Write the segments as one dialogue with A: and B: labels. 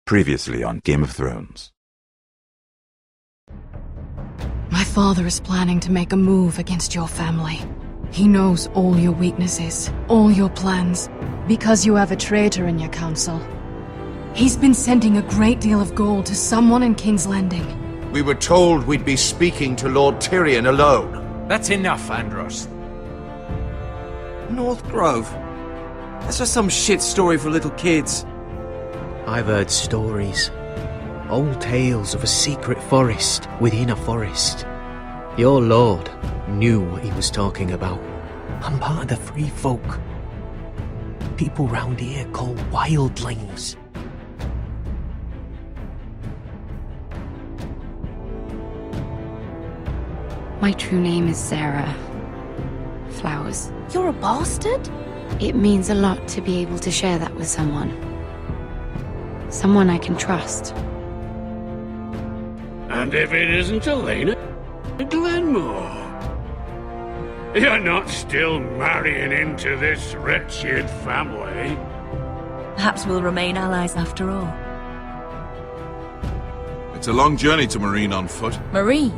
A: Previously on Game of Thrones.
B: My father is planning to make a move against your family. He knows all your weaknesses, all your plans, because you have a traitor in your council. He's been sending a great deal of gold to someone in King's Landing.
C: We were told we'd be speaking to Lord Tyrion alone.
D: That's enough, Andros.
E: North Grove? That's just some shit story for little kids.
F: I've heard stories. Old tales of a secret forest within a forest. Your lord knew what he was talking about. I'm part of the free folk. People round here call wildlings.
G: My true name is Sarah Flowers.
H: You're a bastard?
G: It means a lot to be able to share that with someone. Someone I can trust.
I: And if it isn't Elena Glenmore, you're not still marrying into this wretched family.
H: Perhaps we'll remain allies after all.
J: It's a long journey to Marine on foot.
H: Marine?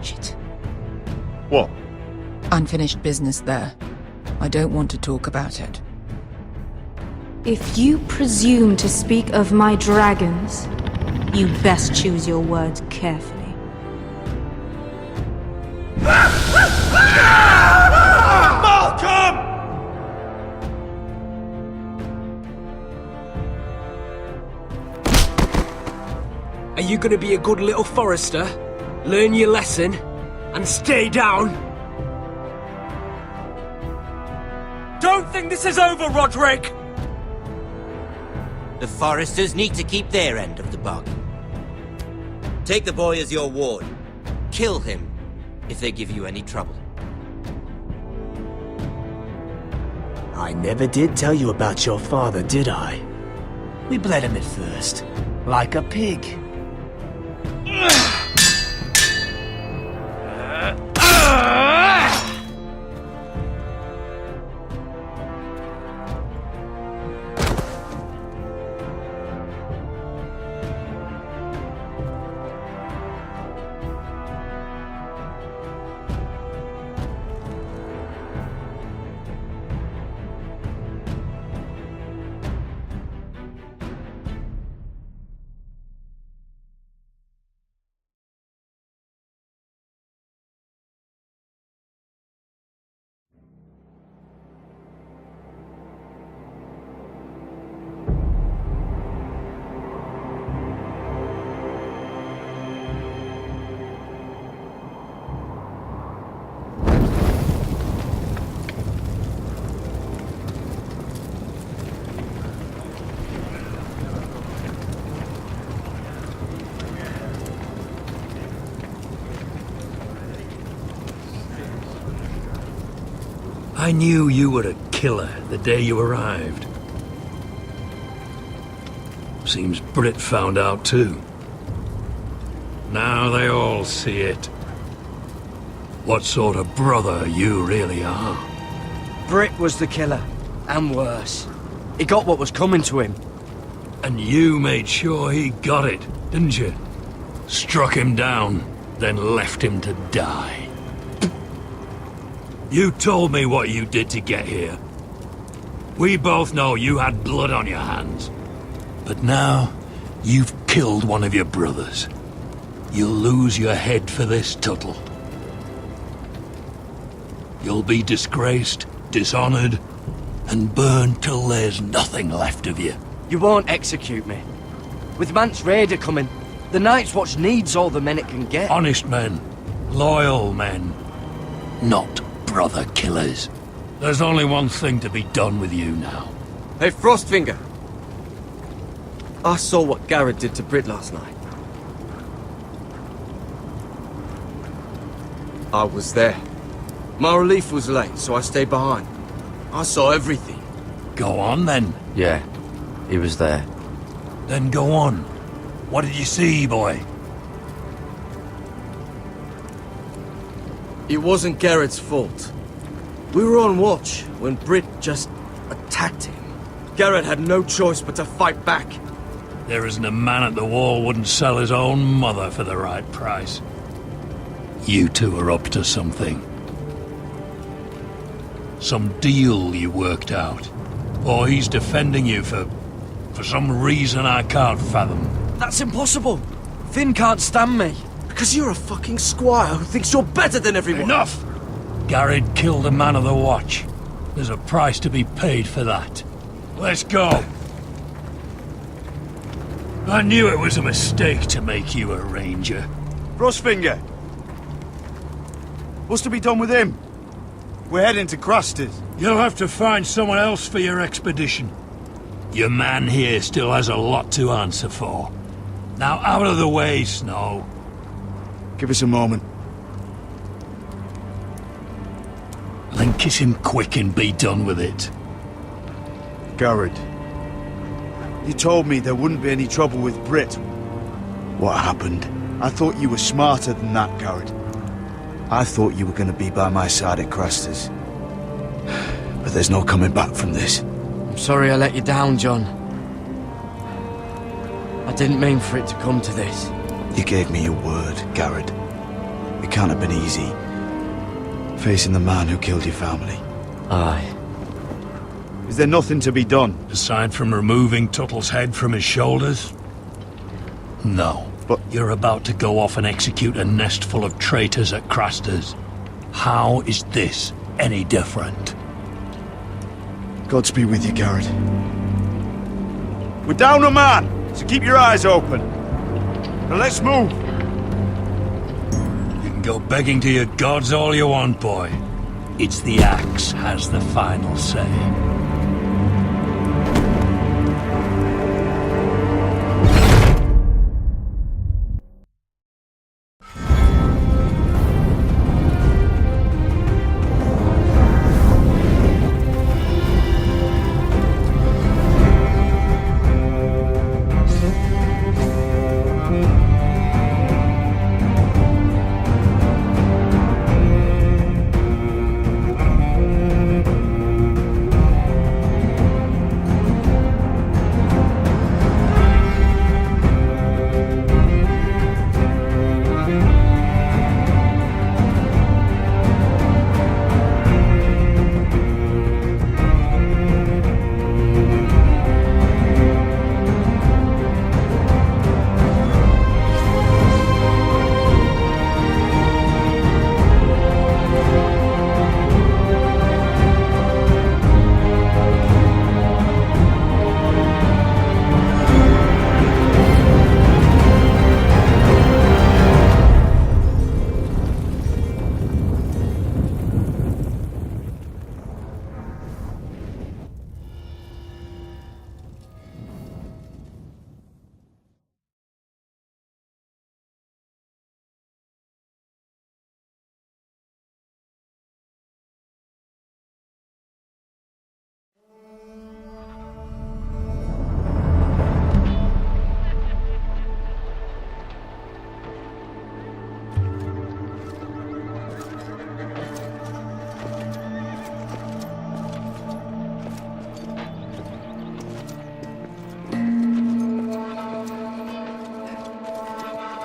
H: Shit.
J: What?
K: Unfinished business there. I don't want to talk about it.
L: If you presume to speak of my dragons, you best choose your words carefully.
C: Malcolm!
E: Are you gonna be a good little forester? Learn your lesson and stay down? Don't think this is over, Roderick!
M: The foresters need to keep their end of the bargain. Take the boy as your ward. Kill him if they give you any trouble.
F: I never did tell you about your father, did I? We bled him at first, like a pig.
I: I knew you were a killer the day you arrived. Seems Britt found out too. Now they all see it. What sort of brother you really are.
E: Britt was the killer, and worse. He got what was coming to him.
I: And you made sure he got it, didn't you? Struck him down, then left him to die. You told me what you did to get here. We both know you had blood on your hands. But now, you've killed one of your brothers. You'll lose your head for this, Tuttle. You'll be disgraced, dishonored, and burned till there's nothing left of you.
E: You won't execute me. With Mance Raider coming, the Night's Watch needs all the men it can get.
I: Honest men. Loyal men. Not brother killers. There's only one thing to be done with you now.
E: Hey, Frostfinger. I saw what Garrett did to Britt last night. I was there. My relief was late, so I stayed behind. I saw everything.
I: Go on, then.
E: Yeah, he was there.
I: Then go on. What did you see, boy?
E: It wasn't Garrett's fault. We were on watch when Britt just attacked him. Garrett had no choice but to fight back.
I: There isn't a man at the wall wouldn't sell his own mother for the right price. You two are up to something. Some deal you worked out. Or he's defending you for some reason I can't fathom.
E: That's impossible. Finn can't stand me. Because you're a fucking squire who thinks you're better than everyone.
I: Enough! Garrett killed a man of the watch. There's a price to be paid for that. Let's go. I knew it was a mistake to make you a ranger.
D: Frostfinger! What's to be done with him? We're heading to Crusters.
I: You'll have to find someone else for your expedition. Your man here still has a lot to answer for. Now out of the way, Snow.
D: Give us a moment.
I: Then kiss him quick and be done with it.
D: Garrett, you told me there wouldn't be any trouble with Brit. What happened? I thought you were smarter than that, Garrett. I thought you were going to be by my side at Crusters. But there's no coming back from this.
E: I'm sorry I let you down, John. I didn't mean for it to come to this.
D: You gave me your word, Garrett. It can't have been easy. Facing the man who killed your family.
E: Aye.
D: Is there nothing to be done?
I: Aside from removing Tuttle's head from his shoulders? No.
D: But
I: you're about to go off and execute a nest full of traitors at Crusters. How is this any different?
D: Godspeed with you, Garrett. We're down a man, so keep your eyes open. Now let's move.
I: You can go begging to your gods all you want, boy. It's the axe has the final say.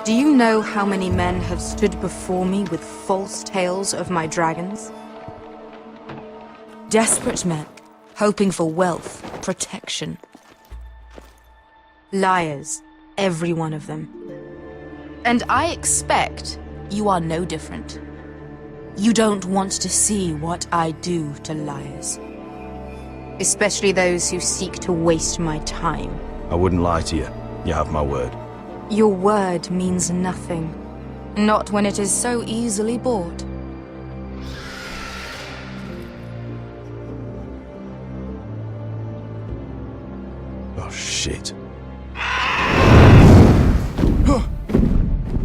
L: Do you know how many men have stood before me with false tales of my dragons? Desperate men, hoping for wealth, protection. Liars, every one of them. And I expect you are no different. You don't want to see what I do to liars. Especially those who seek to waste my time.
A: I wouldn't lie to you. You have my word.
L: Your word means nothing. Not when it is so easily bought.
A: Oh, shit.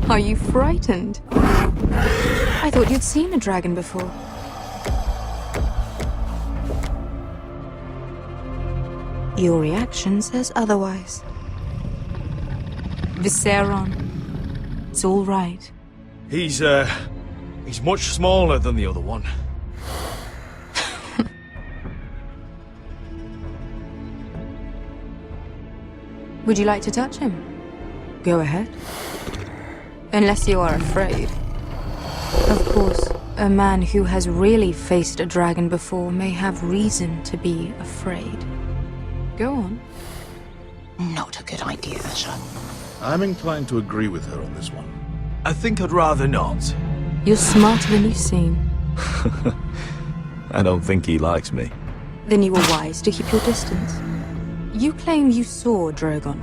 L: Are you frightened? I thought you'd seen a dragon before. Your reaction says otherwise. Visceron. It's all right.
D: He's much smaller than the other one.
L: Would you like to touch him? Go ahead. Unless you are afraid. Of course, a man who has really faced a dragon before may have reason to be afraid. Go on.
H: Not a good idea, Asher.
J: I'm inclined to agree with her on this one.
A: I think I'd rather not.
L: You're smarter than you seem.
A: I don't think he likes me.
L: Then you were wise to keep your distance. You claim you saw Drogon.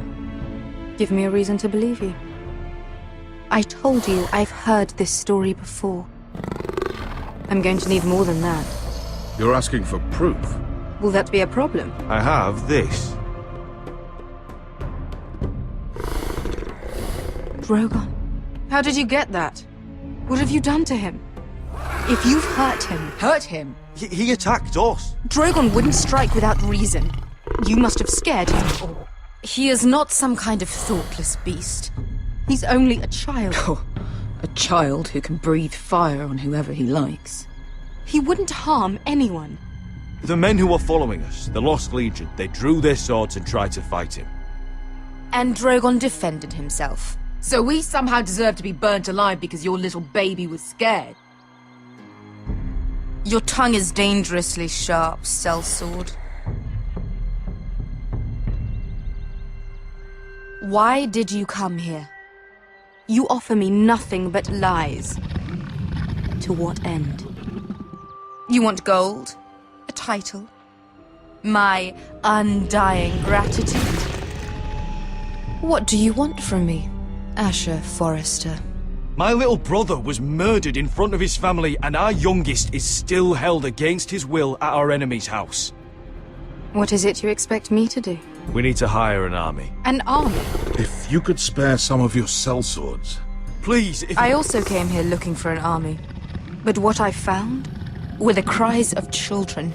L: Give me a reason to believe you. I told you I've heard this story before. I'm going to need more than that.
J: You're asking for proof?
L: Will that be a problem?
A: I have this.
L: Drogon. How did you get that? What have you done to him? If you've hurt him...
K: Hurt him?
A: He attacked us.
L: Drogon wouldn't strike without reason. You must have scared him. He is not some kind of thoughtless beast. He's only a child.
K: Oh, a child who can breathe fire on whoever he likes.
L: He wouldn't harm anyone.
A: The men who were following us, the Lost Legion, they drew their swords and tried to fight him.
L: And Drogon defended himself.
K: So we somehow deserve to be burnt alive because your little baby was scared?
L: Your tongue is dangerously sharp, sellsword. Why did you come here? You offer me nothing but lies. To what end? You want gold? A title? My undying gratitude? What do you want from me, Asher Forrester?
A: My little brother was murdered in front of his family, and our youngest is still held against his will at our enemy's house.
L: What is it you expect me to do?
A: We need to hire an army.
L: An army?
J: If you could spare some of your sellswords.
A: Please, if
L: I also came here looking for an army. But what I found were the cries of children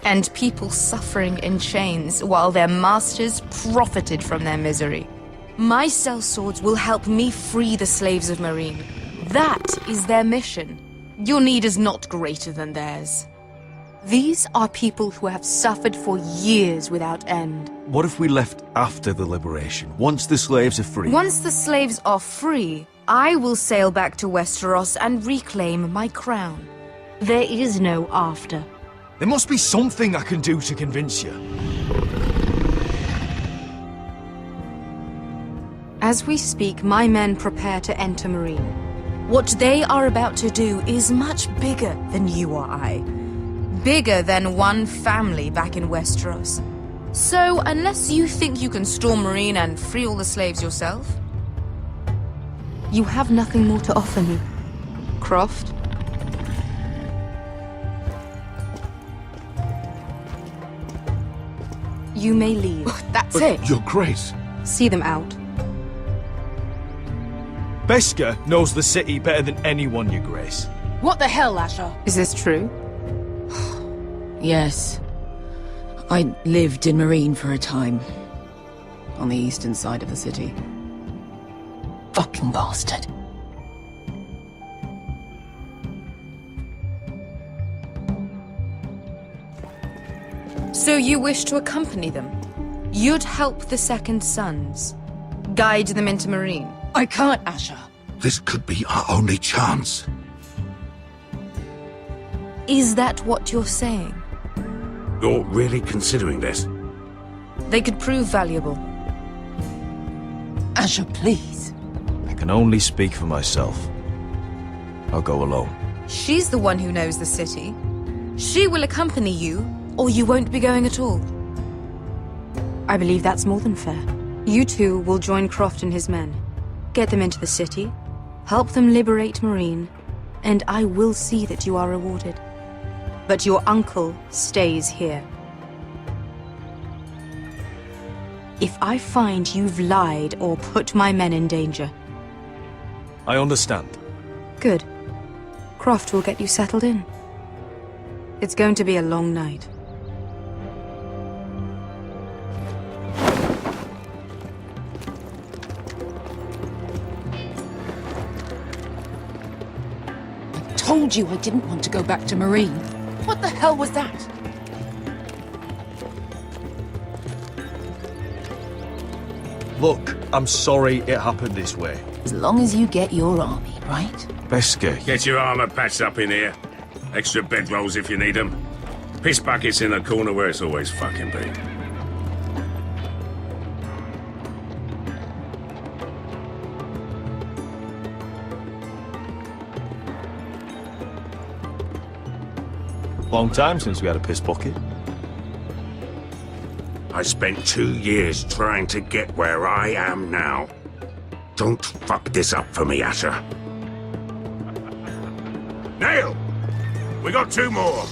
L: and people suffering in chains while their masters profited from their misery. My sellswords will help me free the slaves of Meereen. That is their mission. Your need is not greater than theirs. These are people who have suffered for years without end.
A: What if we left after the liberation, once the slaves are free?
L: Once the slaves are free, I will sail back to Westeros and reclaim my crown. There is no after.
A: There must be something I can do to convince you.
L: As we speak, my men prepare to enter Meereen. What they are about to do is much bigger than you or I. Bigger than one family back in Westeros. So, unless you think you can storm Meereen and free all the slaves yourself, you have nothing more to offer me, Croft. You may leave.
K: That's it.
J: Your Grace.
L: See them out.
A: Beskar knows the city better than anyone, Your Grace.
K: What the hell, Asher?
L: Is this true?
K: Yes. I lived in Meereen for a time. On the eastern side of the city. Fucking bastard.
L: So you wish to accompany them? You'd help the Second Sons? Guide them into Meereen?
K: I can't, Asher.
J: This could be our only chance.
L: Is that what you're saying?
N: You're really considering this?
L: They could prove valuable.
K: Asher, please.
A: I can only speak for myself. I'll go alone.
L: She's the one who knows the city. She will accompany you, or you won't be going at all. I believe that's more than fair. You two will join Croft and his men. Get them into the city, help them liberate Meereen, and I will see that you are rewarded. But your uncle stays here. If I find you've lied or put my men in danger...
A: I understand.
L: Good. Croft will get you settled in. It's going to be a long night.
K: I told you I didn't want to go back to Meereen. What the hell was that?
A: Look, I'm sorry it happened this way.
H: As long as you get your army, right?
A: Beske.
N: Get your armor patched up in here. Extra bedrolls if you need them. Piss buckets in the corner where it's always fucking been.
A: Long time since we had a piss bucket.
N: I spent 2 years trying to get where I am now. Don't fuck this up for me, Asher. Nail! We got 2 more!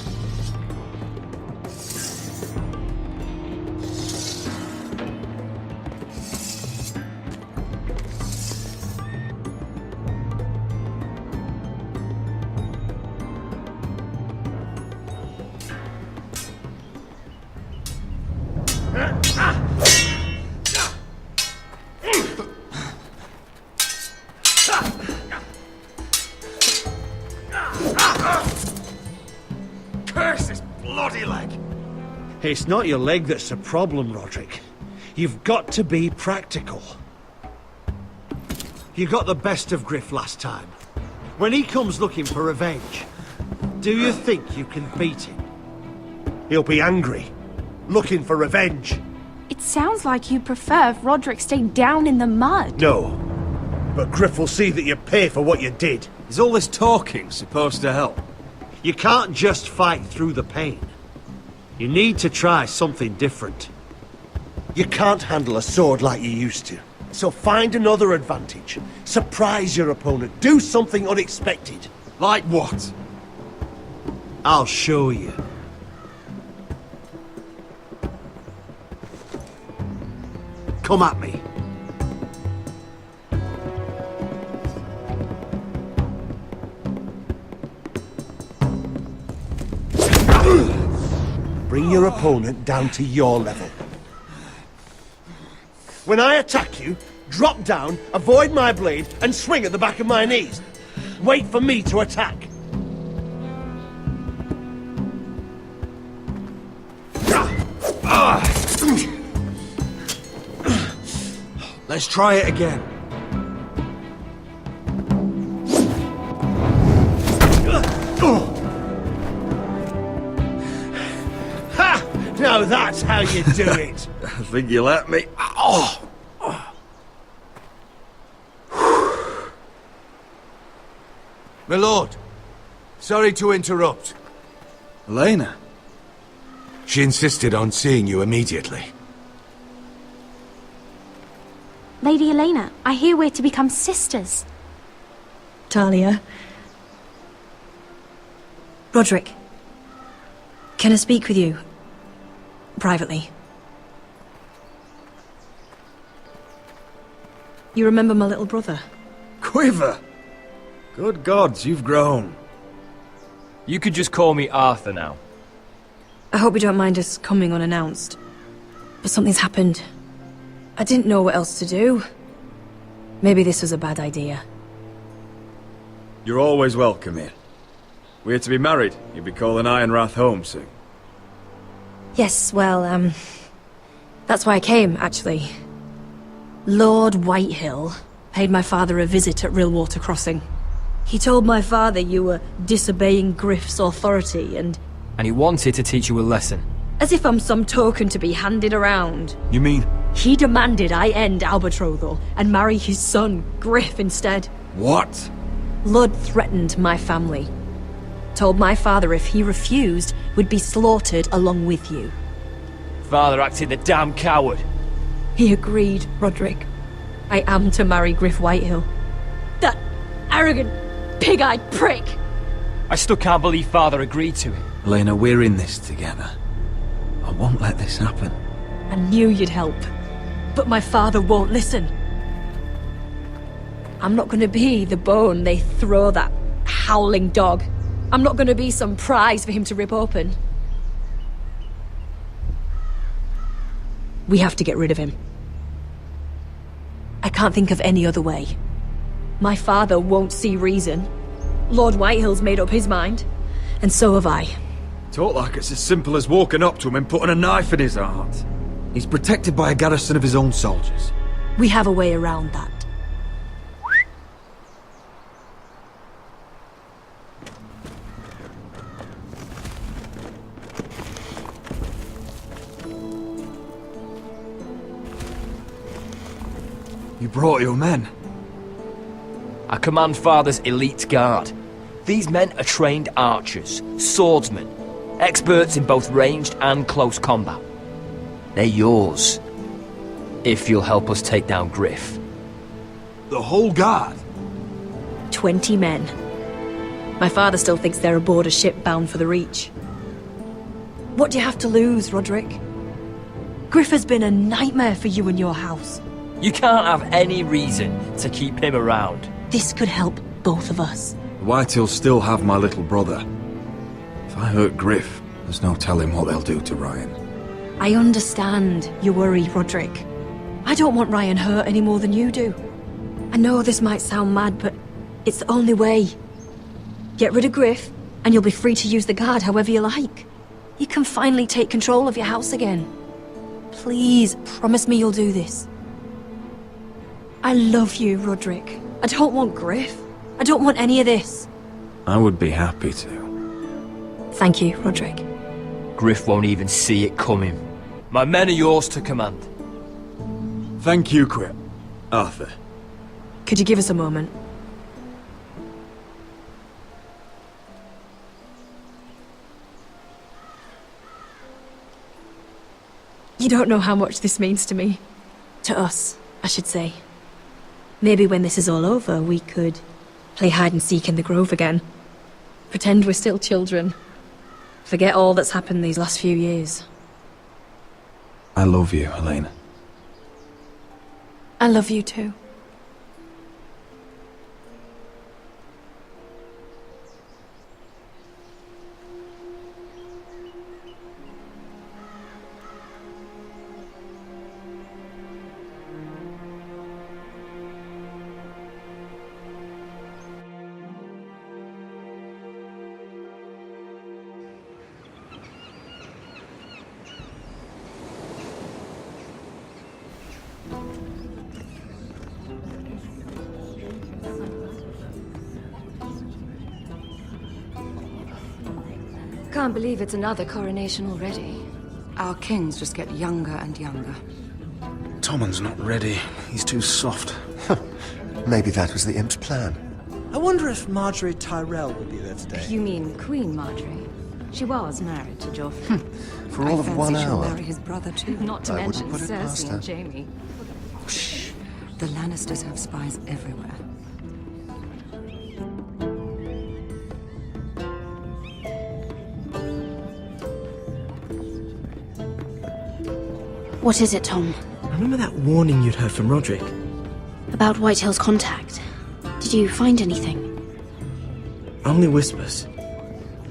O: Curse this bloody leg! It's not your leg that's the problem, Roderick. You've got to be practical. You got the best of Griff last time. When he comes looking for revenge, do you think you can beat him? He'll be angry, looking for revenge.
P: It sounds like you prefer if Roderick stayed down in the mud.
O: No, but Griff will see that you pay for what you did.
A: Is all this talking supposed to help?
O: You can't just fight through the pain. You need to try something different. You can't handle a sword like you used to. So find another advantage. Surprise your opponent. Do something unexpected.
A: Like what?
O: I'll show you. Come at me. Bring your opponent down to your level. When I attack you, drop down, avoid my blade, and swing at the back of my knees. Wait for me to attack.
A: Let's try it again.
O: Ha! Now that's how you do it.
A: I think you let me. Oh!
C: My lord, sorry to interrupt.
A: Elena?
C: She insisted on seeing you immediately.
P: Lady Elena, I hear we're to become sisters.
Q: Talia. Roderick. Can I speak with you? Privately. You remember my little brother?
A: Quiver! Good gods, you've grown.
R: You could just call me Arthur now.
Q: I hope you don't mind us coming unannounced. But something's happened. I didn't know what else to do. Maybe this was a bad idea.
R: You're always welcome here. We're to be married. You'll be calling Ironrath home soon.
Q: Yes, well, that's why I came, actually. Lord Whitehill paid my father a visit at Rillwater Crossing. He told my father you were disobeying Griff's authority and
R: he wanted to teach you a lesson.
Q: as if I'm some token to be handed around.
R: You mean?
Q: He demanded I end our betrothal and marry his son, Griff, instead.
R: What?
Q: Lord threatened my family. Told my father if he refused, we'd be slaughtered along with you.
R: Father acted the damn coward.
Q: He agreed, Roderick. I am to marry Griff Whitehill. That arrogant, pig-eyed prick!
R: I still can't believe Father agreed to it.
S: Elena, we're in this together. I won't let this happen.
Q: I knew you'd help, but my father won't listen. I'm not gonna be the bone they throw that howling dog. I'm not gonna be some prize for him to rip open. We have to get rid of him. I can't think of any other way. My father won't see reason. Lord Whitehill's made up his mind, and so have I.
R: Talk like it's as simple as walking up to him and putting a knife in his heart. He's protected by a garrison of his own soldiers.
Q: We have a way around that.
A: You brought your men.
E: I command Father's elite guard. These men are trained archers, swordsmen, experts in both ranged and close combat. They're yours, if you'll help us take down Griff.
A: The whole guard?
Q: 20 men. My father still thinks they're aboard a ship bound for the Reach. What do you have to lose, Roderick? Griff has been a nightmare for you and your house.
E: You can't have any reason to keep him around.
Q: This could help both of us.
R: The Whitehills still have my little brother. If I hurt Griff, there's no telling what they'll do to Ryan.
Q: I understand your worry, Roderick. I don't want Ryan hurt any more than you do. I know this might sound mad, but it's the only way. Get rid of Griff, and you'll be free to use the guard however you like. You can finally take control of your house again. Please, promise me you'll do this. I love you, Roderick. I don't want Griff. I don't want any of this.
R: I would be happy to.
Q: Thank you, Roderick.
E: Griff won't even see it coming. My men are yours to command.
R: Thank you, Quip. Arthur.
Q: Could you give us a moment? You don't know how much this means to me. To us, I should say. Maybe when this is all over, we could play hide and seek in the grove again. Pretend we're still children. Forget all that's happened these last few years.
R: I love you, Helena.
Q: I love you too.
T: Can't believe it's another coronation already. Our kings just get younger and younger.
C: Tommen's not ready. He's too soft. Maybe that was the imp's plan.
O: I wonder if Marjorie Tyrell will be there today.
T: You mean Queen Marjorie? She was married to Joffrey.
C: For all of 1
T: She'll
C: hour.
T: marry his brother too. Not to
C: I
T: mention
C: wouldn't put it past
T: Cersei
C: her.
T: and Jaime. Shh. The Lannisters have spies everywhere.
G: What is it, Tom?
F: Remember that warning you'd heard from Roderick?
G: About Whitehill's contact. Did you find anything?
F: Only whispers.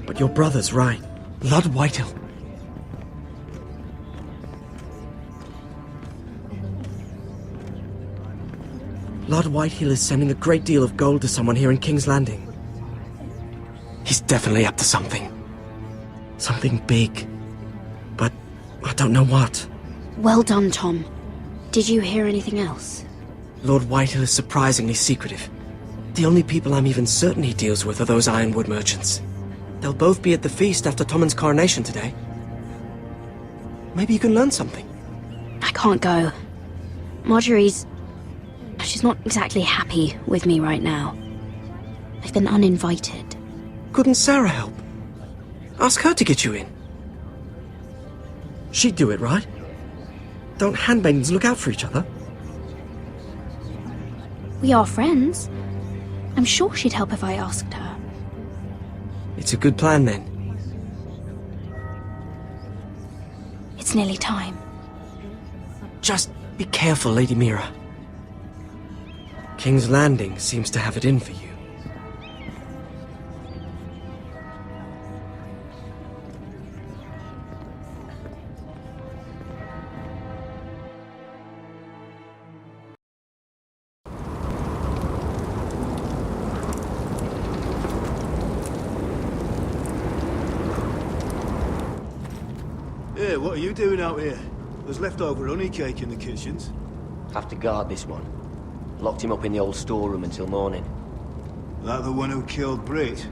F: But your brother's right. Lord Whitehill. Lord Whitehill is sending a great deal of gold to someone here in King's Landing. He's definitely up to something. Something big. But I don't know what.
G: Well done, Tom. Did you hear anything else?
F: Lord Whitehill is surprisingly secretive. The only people I'm even certain he deals with are those ironwood merchants. They'll both be at the feast after Tommen's coronation today. Maybe you can learn something.
G: I can't go. Marjorie's... she's not exactly happy with me right now. I've been uninvited.
F: Couldn't Sarah help? Ask her to get you in. She'd do it, right? Don't handmaidens look out for each other?
G: We are friends. I'm sure she'd help if I asked her.
F: It's a good plan, then.
G: It's nearly time.
F: Just be careful, Lady Mira. King's Landing seems to have it in for you.
D: Hey, what are you doing out here? There's leftover honey cake in the kitchens.
E: Have to guard this one. Locked him up in the old storeroom until morning.
D: That the one who killed Brit?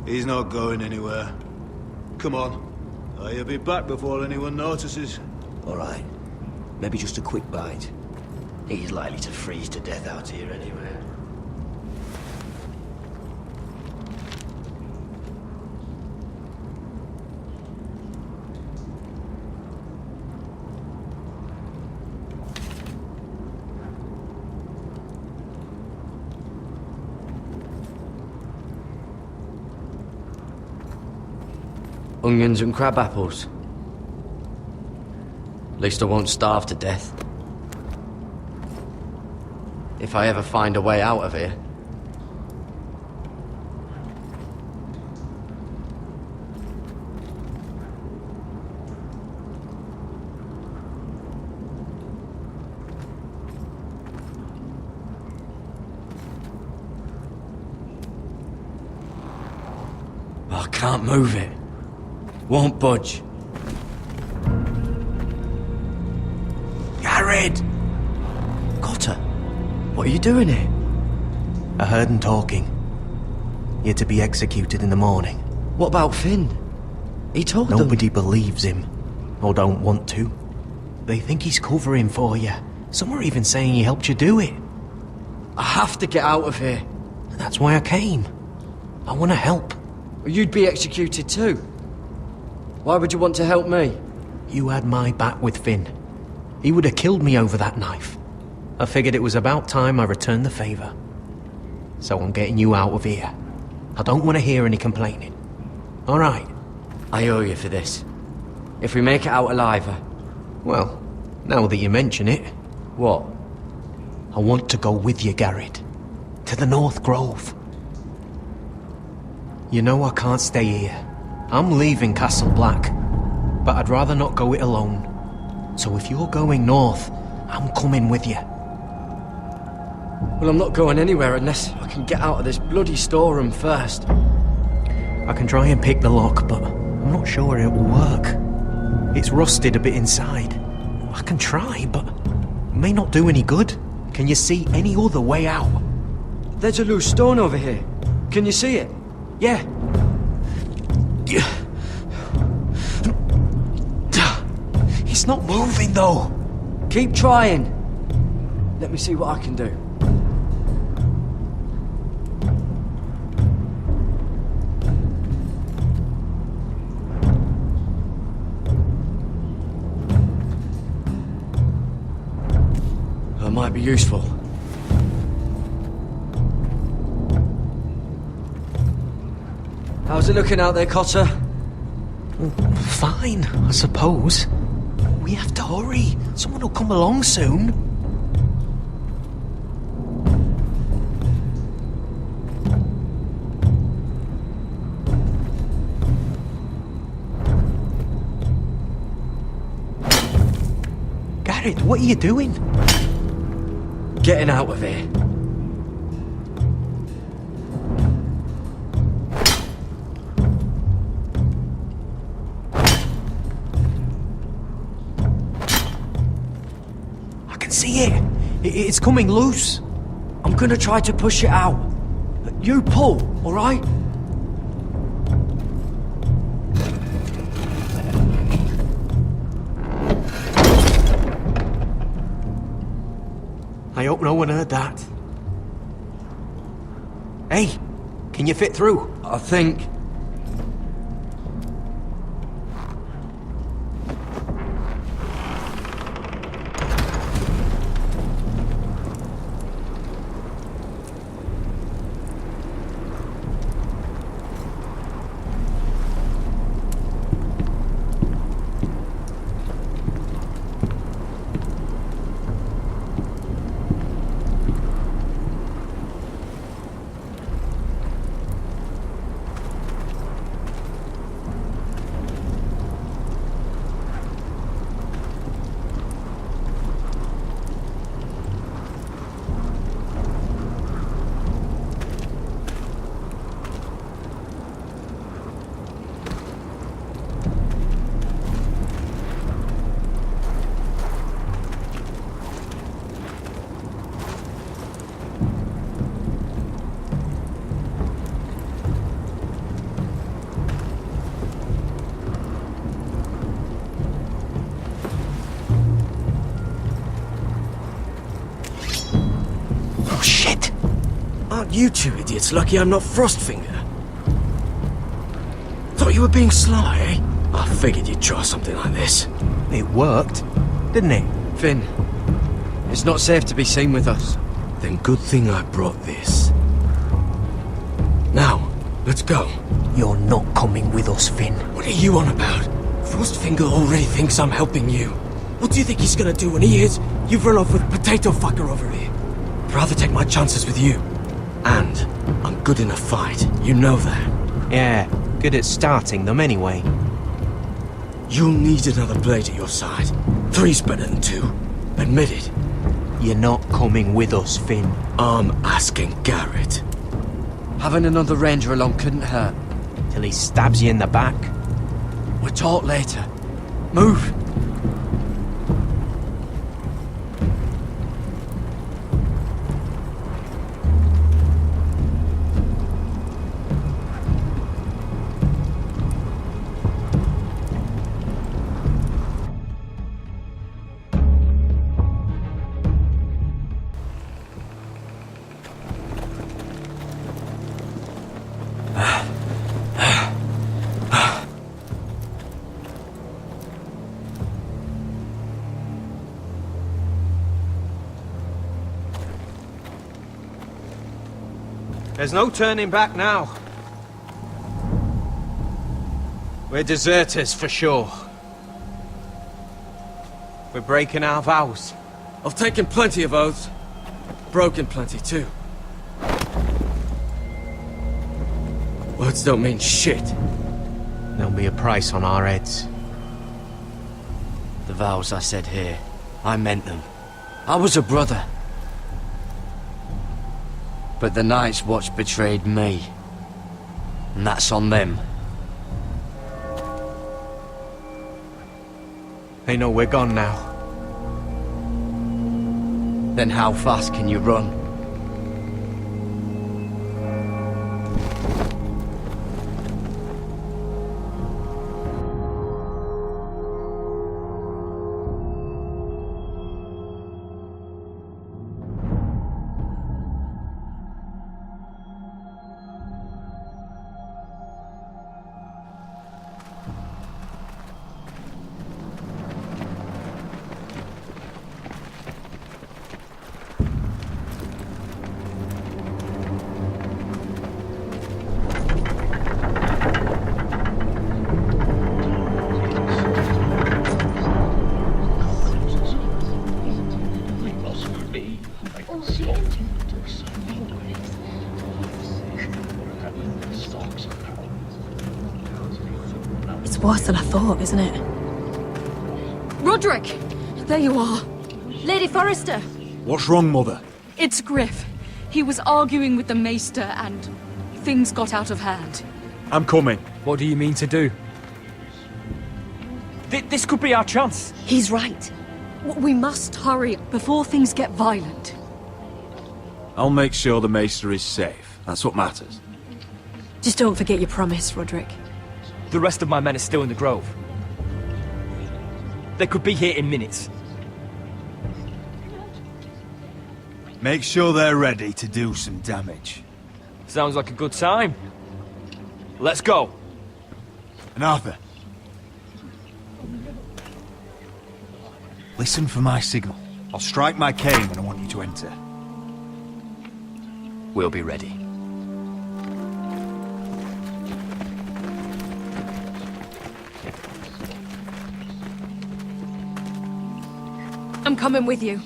D: He's not going anywhere. Come on. He'll be back before anyone notices.
E: Alright. Maybe just a quick bite. He's likely to freeze to death out here anyway. Onions and crab apples. At least I won't starve to death. If I ever find a way out of here. I can't move it. Won't budge. Garrett! Cotter, what are you doing here?
F: I heard him talking. You're to be executed in the morning.
E: What about Finn? He told them...
F: Nobody believes him. Or don't want to. They think he's covering for you. Some are even saying he helped you do it.
E: I have to get out of here.
F: That's why I came. I want to help.
E: You'd be executed too. Why would you want to help me?
F: You had my back with Finn. He would have killed me over that knife. I figured it was about time I returned the favour. So I'm getting you out of here. I don't want to hear any complaining. All right?
E: I owe you for this. If we make it out alive...
F: Well, now that you mention it...
E: What?
F: I want to go with you, Garrett. To the North Grove. You know I can't stay here. I'm leaving Castle Black. But I'd rather not go it alone. So if you're going north, I'm coming with you.
E: Well, I'm not going anywhere unless I can get out of this bloody storeroom first.
F: I can try and pick the lock, but I'm not sure it will work. It's rusted a bit inside. I can try, but it may not do any good. Can you see any other way out?
E: There's a loose stone over here. Can you see it? Yeah.
F: It's not moving, though.
E: Keep trying. Let me see what I can do. That might be useful. How's it looking out there, Cotter?
F: Fine, I suppose. We have to hurry. Someone will come along soon. Garrett, what are you doing?
E: Getting out of here.
F: See it? It's coming loose.
E: I'm gonna try to push it out. You pull, all right?
F: I hope no one heard that. Hey, can you fit through?
E: I think...
U: Aren't you two idiots lucky I'm not Frostfinger? Thought you were being sly, eh? I figured you'd try something like this.
F: It worked, didn't it?
U: Finn, it's not safe to be seen with us. Then good thing I brought this. Now, let's go.
F: You're not coming with us, Finn.
U: What are you on about? Frostfinger already thinks I'm helping you. What do you think he's gonna do when he hears you've run off with Potato Fucker over here? I'd rather take my chances with you. And I'm good in a fight, you know that.
F: Yeah, good at starting them anyway.
U: You'll need another blade at your side. 3's better than 2. Admit it.
F: You're not coming with us, Finn.
U: I'm asking Garrett. Having another ranger along couldn't hurt.
F: Till he stabs you in the back.
U: We'll talk later. Move!
V: There's no turning back now. We're deserters for sure. We're breaking our vows.
U: I've taken plenty of oaths. Broken plenty too. Words don't mean shit.
F: There'll be a price on our heads.
E: The vows I said here, I meant them. I was a brother. But the Night's Watch betrayed me. And that's on them.
F: They know we're gone now.
E: Then how fast can you run?
Q: It's worse than I thought, isn't it?
P: Roderick! There you are.
Q: Lady Forrester!
D: What's wrong, Mother?
P: It's Griff. He was arguing with the Maester and things got out of hand.
R: I'm coming.
E: What do you mean to do? This could be our chance.
Q: He's right.
P: We must hurry before things get violent.
R: I'll make sure the Maester is safe. That's what matters.
Q: Just don't forget your promise, Roderick.
E: The rest of my men are still in the grove. They could be here in minutes.
D: Make sure they're ready to do some damage.
E: Sounds like a good time. Let's go.
D: And Arthur. Listen for my signal. I'll strike my cane when I want you to enter.
E: We'll be ready.
P: I'm coming with you.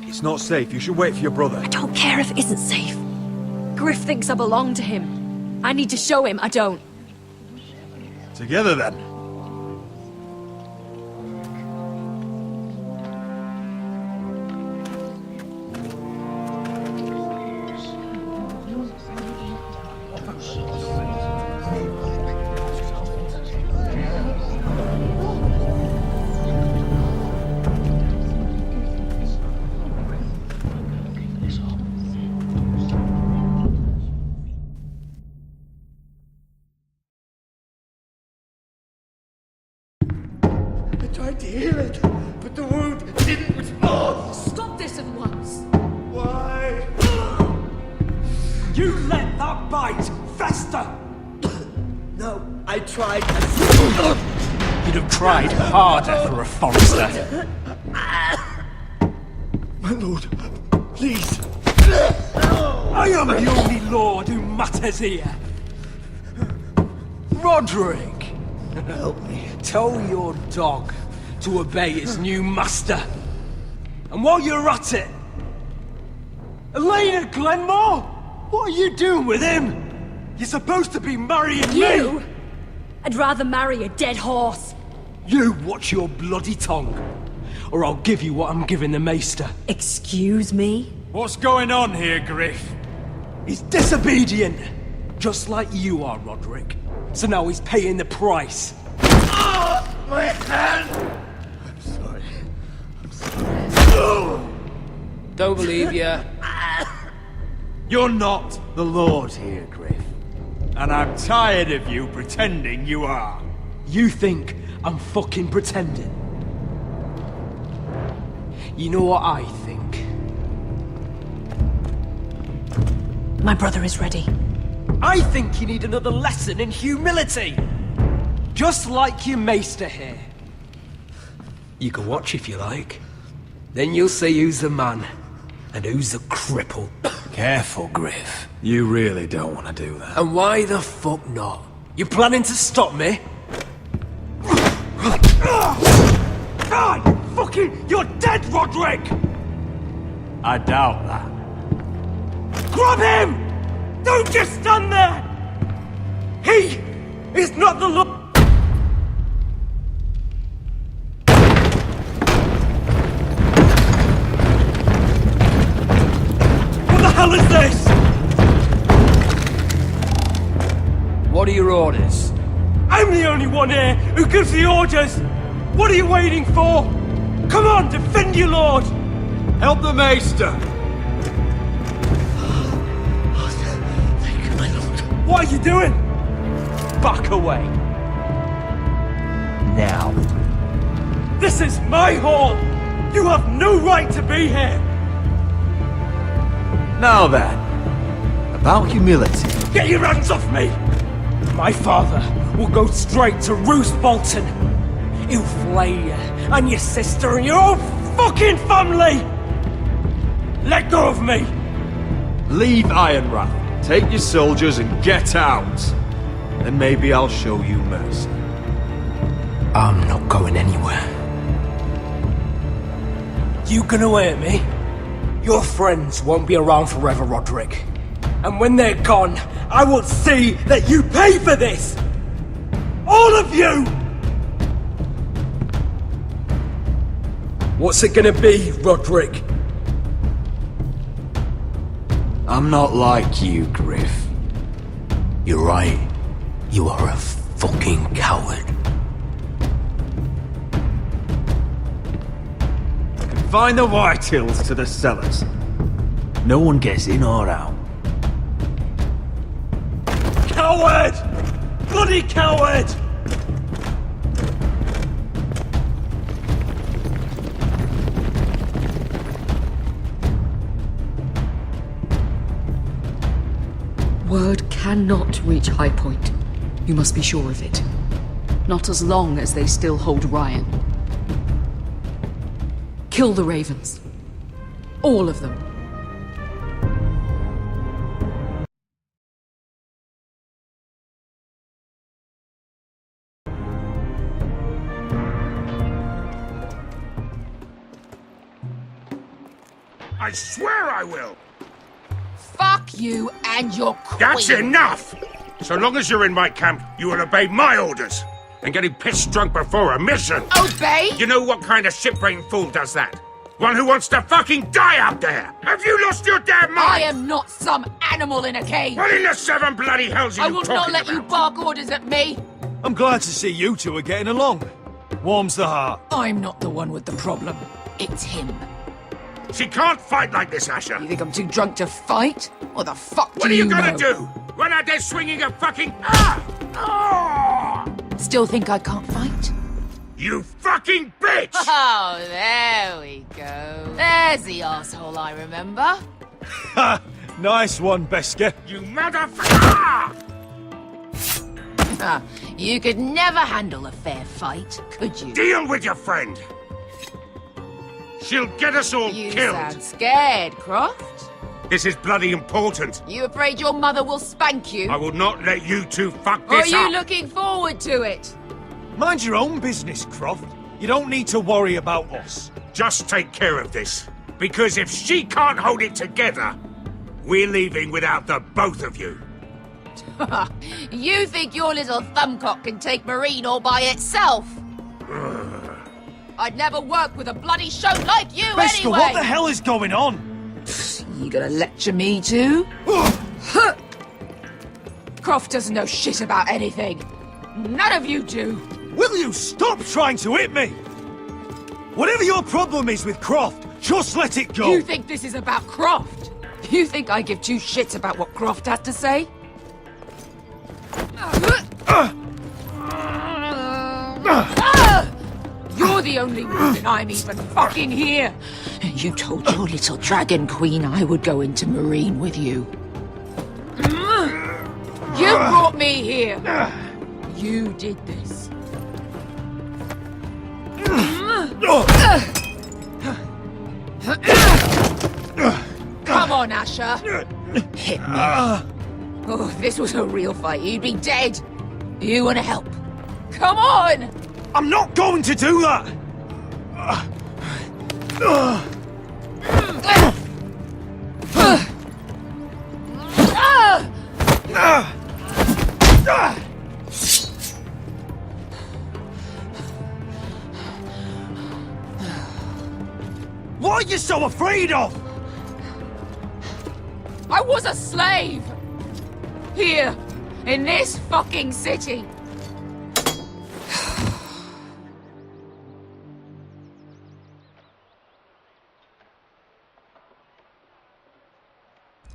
R: It's not safe. You should wait for your brother.
Q: I don't care if it isn't safe.
P: Griff thinks I belong to him. I need to show him I don't.
D: Together then.
O: Tried to heal it, but the wound didn't respond.
P: Stop this at once.
O: Why?
U: You let that bite fester! No, I tried.
E: You'd have tried harder for a Forrester.
U: My lord, please. I am the only lord who matters here. Roderick, help me. Tell your dog to obey his new master. And while you're at it, Elena Glenmore, what are you doing with him? You're supposed to be marrying
Q: You?
U: me.
Q: I'd rather marry a dead horse.
U: You watch your bloody tongue, or I'll give you what I'm giving the maester.
Q: Excuse me?
U: What's going on here, Griff? He's disobedient, just like you are, Roderick. So now he's paying the price. My hand! I'm sorry.
E: Don't believe you.
R: You're not the Lord here, Griff. And I'm tired of you pretending you are.
U: You think I'm fucking pretending? You know what I think?
Q: My brother is ready.
U: I think you need another lesson in humility. Just like your maester here. You can watch if you like. Then you'll see who's the man and who's the cripple.
S: Careful, Griff.
R: You really don't want to do that.
U: And why the fuck not? You planning to stop me? God! Fucking... You're dead, Roderick!
R: I doubt that.
U: Grab him! Don't just stand there! He is not the Lord... What the hell is this?
E: What are your orders?
U: I'm the only one here who gives the orders! What are you waiting for? Come on, defend your lord!
R: Help the maester!
U: Thank you, my lord. What are you doing? Back away. Now. This is my hall! You have no right to be here!
S: Now then, about humility.
U: Get your hands off me! My father will go straight to Roose Bolton. He'll flay you, and your sister, and your whole fucking family! Let go of me!
R: Leave Ironrath, take your soldiers and get out. Then maybe I'll show you mercy.
U: I'm not going anywhere. You gonna hear me? Your friends won't be around forever, Roderick. And when they're gone, I will see that you pay for this! All of you! What's it gonna be, Roderick?
S: I'm not like you, Griff. You're right. You are a fucking coward.
R: Confine the Whitehills to the cellars. No one gets in or out.
U: Coward! Bloody coward!
H: Word cannot reach High Point. You must be sure of it. Not as long as they still hold Ryan. Kill the Ravens. All of them.
N: I swear I will!
L: Fuck you and your queen.
N: That's enough! So long as you're in my camp, you will obey my orders. And getting pissed drunk before a mission.
L: Obey?
N: You know what kind of shit-brained fool does that? One who wants to fucking die out there! Have you lost your damn mind?
L: I am not some animal in a cage.
N: What in the seven bloody hells are
L: I
N: you
L: will
N: talking
L: not let
N: about?
L: you bark orders at me.
A: I'm glad to see you two are getting along. Warms the heart.
H: I'm not the one with the problem. It's him.
N: She can't fight like this, Asher.
H: You think I'm too drunk to fight? What the fuck
N: What
H: do
N: are you
H: know?
N: gonna do? Run out there swinging a fucking...
H: Still think I can't fight?
N: You fucking bitch!
L: Oh, there we go. There's the asshole I remember.
A: Nice one, Beskar.
N: You motherfucker!
L: You could never handle a fair fight, could you?
N: Deal with your friend! She'll get us all
L: You
N: killed!
L: sound scared, Croft.
N: This is bloody important.
L: You afraid your mother will spank you?
N: I will not let you two fuck
L: Or are
N: this
L: you
N: up!
L: looking forward to it?
A: Mind your own business, Croft. You don't need to worry about us.
N: Just take care of this. Because if she can't hold it together, we're leaving without the both of you.
L: You think your little thumbcock can take Marine all by itself? I'd never work with a bloody show like you
A: Beskar,
L: anyway!
A: what the hell is going on?
L: You gonna lecture me too? Croft doesn't know shit about anything. None of you do.
A: Will you stop trying to hit me? Whatever your problem is with Croft, just let it go.
L: You think this is about Croft? You think I give two shits about what Croft has to say? You're the only reason I'm even fucking here. You told your little dragon queen I would go into Marine with you. You brought me here. You did this. Come on, Asher. Hit me. Oh, if this was a real fight, you'd be dead. You want to help? Come on!
A: I'm not going to do that! What are you so afraid of?
L: I was a slave! Here, in this fucking city.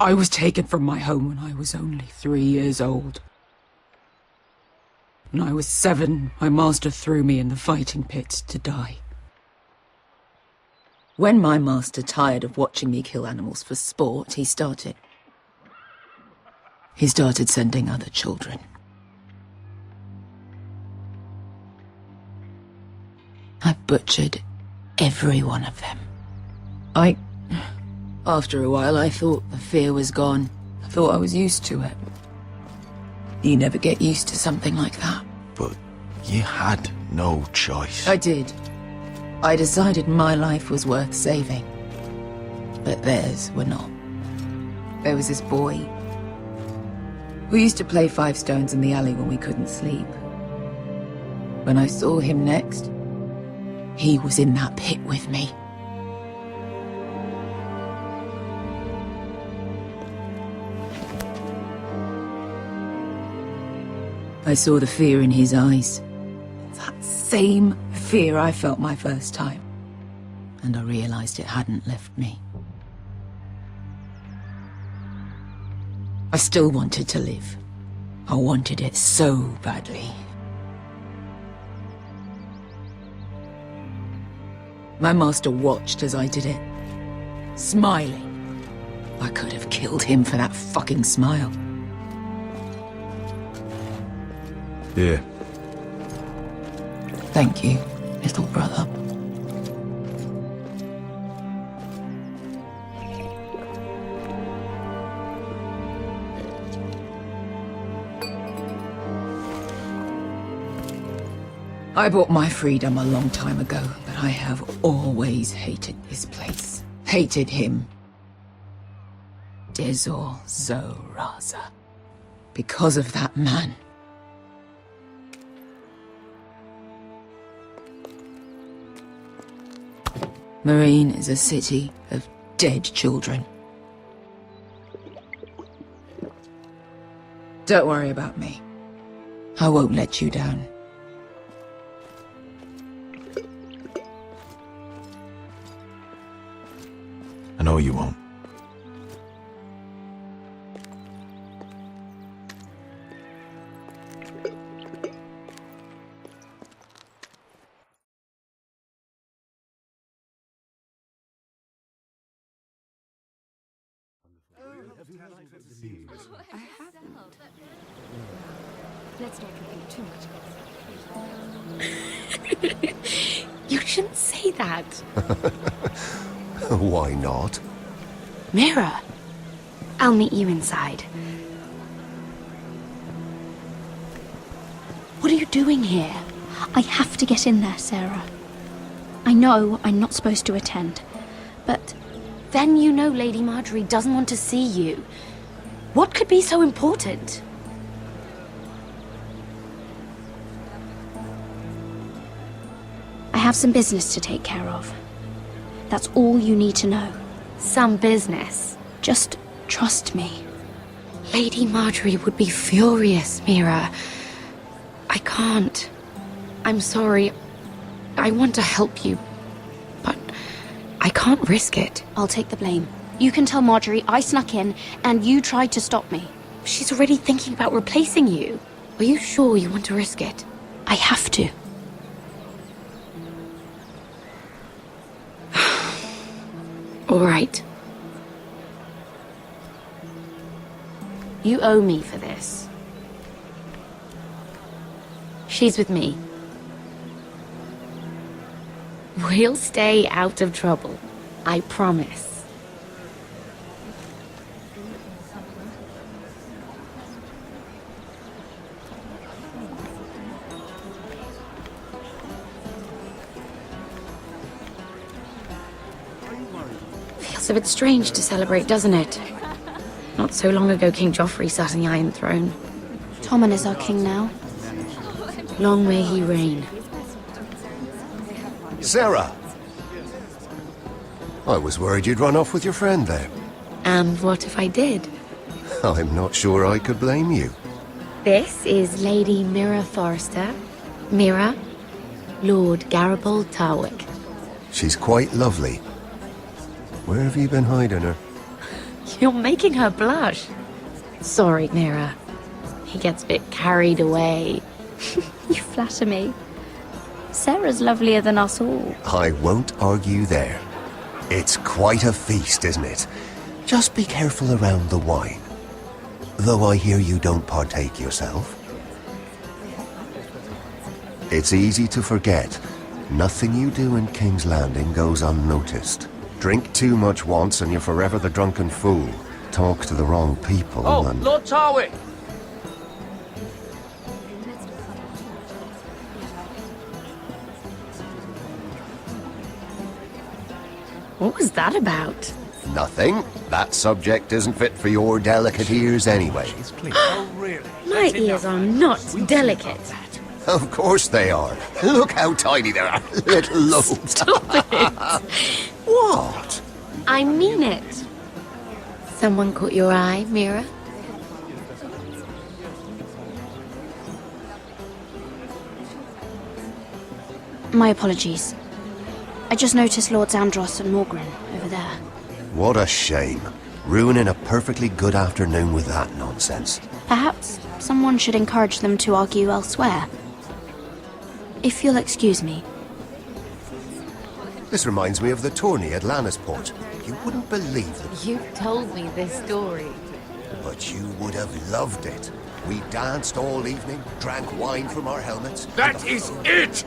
L: I was taken from my home when I was only 3 years old. When I was 7, my master threw me in the fighting pit to die. When my master tired of watching me kill animals for sport, he started sending other children. I butchered every one of them. After a while, I thought the fear was gone. I thought I was used to it. You never get used to something like that.
C: But you had no choice.
L: I did. I decided my life was worth saving. But theirs were not. There was this boy. We used to play 5 stones in the alley when we couldn't sleep. When I saw him next, he was in that pit with me. I saw the fear in his eyes. That same fear I felt my first time. And I realized it hadn't left me. I still wanted to live. I wanted it so badly. My master watched as I did it, smiling. I could have killed him for that fucking smile.
C: Here.
L: Thank you, little brother. I bought my freedom a long time ago, but I have always hated this place. Hated him. Dezor Zoraza. Because of that man. Marine is a city of dead children. Don't worry about me. I won't let you down.
C: I know you won't.
T: Let's not repeat too much.
G: You shouldn't say that.
C: Why not?
G: Mira, I'll meet you inside. What are you doing here? I have to get in there, Sarah. I know I'm not supposed to attend, but then you know Lady Marjorie doesn't want to see you. What could be so important? I have some business to take care of. That's all you need to know. Some business? Just trust me. Lady Marjorie would be furious, Mira. I can't. I'm sorry. I want to help you, but I can't risk it. I'll take the blame. You can tell Marjorie I snuck in and you tried to stop me. She's already thinking about replacing you. Are you sure you want to risk it? I have to. All right. You owe me for this. She's with me. We'll stay out of trouble. I promise. Feels a bit strange to celebrate, doesn't it? Not so long ago, King Joffrey sat on the Iron Throne. Tommen is our king now. Long may he reign.
C: Sarah! I was worried you'd run off with your friend there.
G: And what if I did?
C: I'm not sure I could blame you.
G: This is Lady Mira Forrester. Mira, Lord Garibald Tarwick.
C: She's quite lovely. Where have you been hiding her?
G: You're making her blush. Sorry, Mira. He gets a bit carried away. You flatter me. Sarah's lovelier than us all.
C: I won't argue there. It's quite a feast, isn't it? Just be careful around the wine. Though I hear you don't partake yourself. It's easy to forget. Nothing you do in King's Landing goes unnoticed. Drink too much once and you're forever the drunken fool. Talk to the wrong people and...
E: Lord Tarwick!
G: What was that about?
C: Nothing. That subject isn't fit for your delicate ears anyway.
G: My ears are not delicate.
C: Of course they are. Look how tiny they are. Little lobes.
G: Stop it.
C: What?
G: I mean it. Someone caught your eye, Mira? My apologies. I just noticed Lords Andros and Morgren over there.
C: What a shame. Ruining a perfectly good afternoon with that nonsense.
G: Perhaps someone should encourage them to argue elsewhere. If you'll excuse me.
C: This reminds me of the tourney at Lannisport. You wouldn't believe it.
G: You've told me this story.
C: But you would have loved it. We danced all evening, drank wine from our helmets.
I: That is it!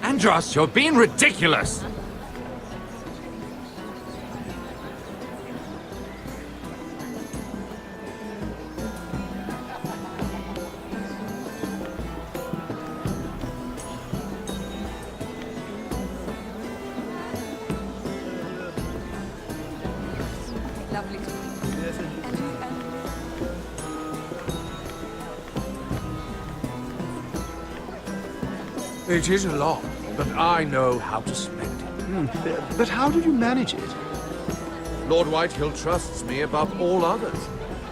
E: Andros, you're being ridiculous!
J: It is a lot, but I know how to spend it.
D: But how did you manage it?
J: Lord Whitehill trusts me above all others.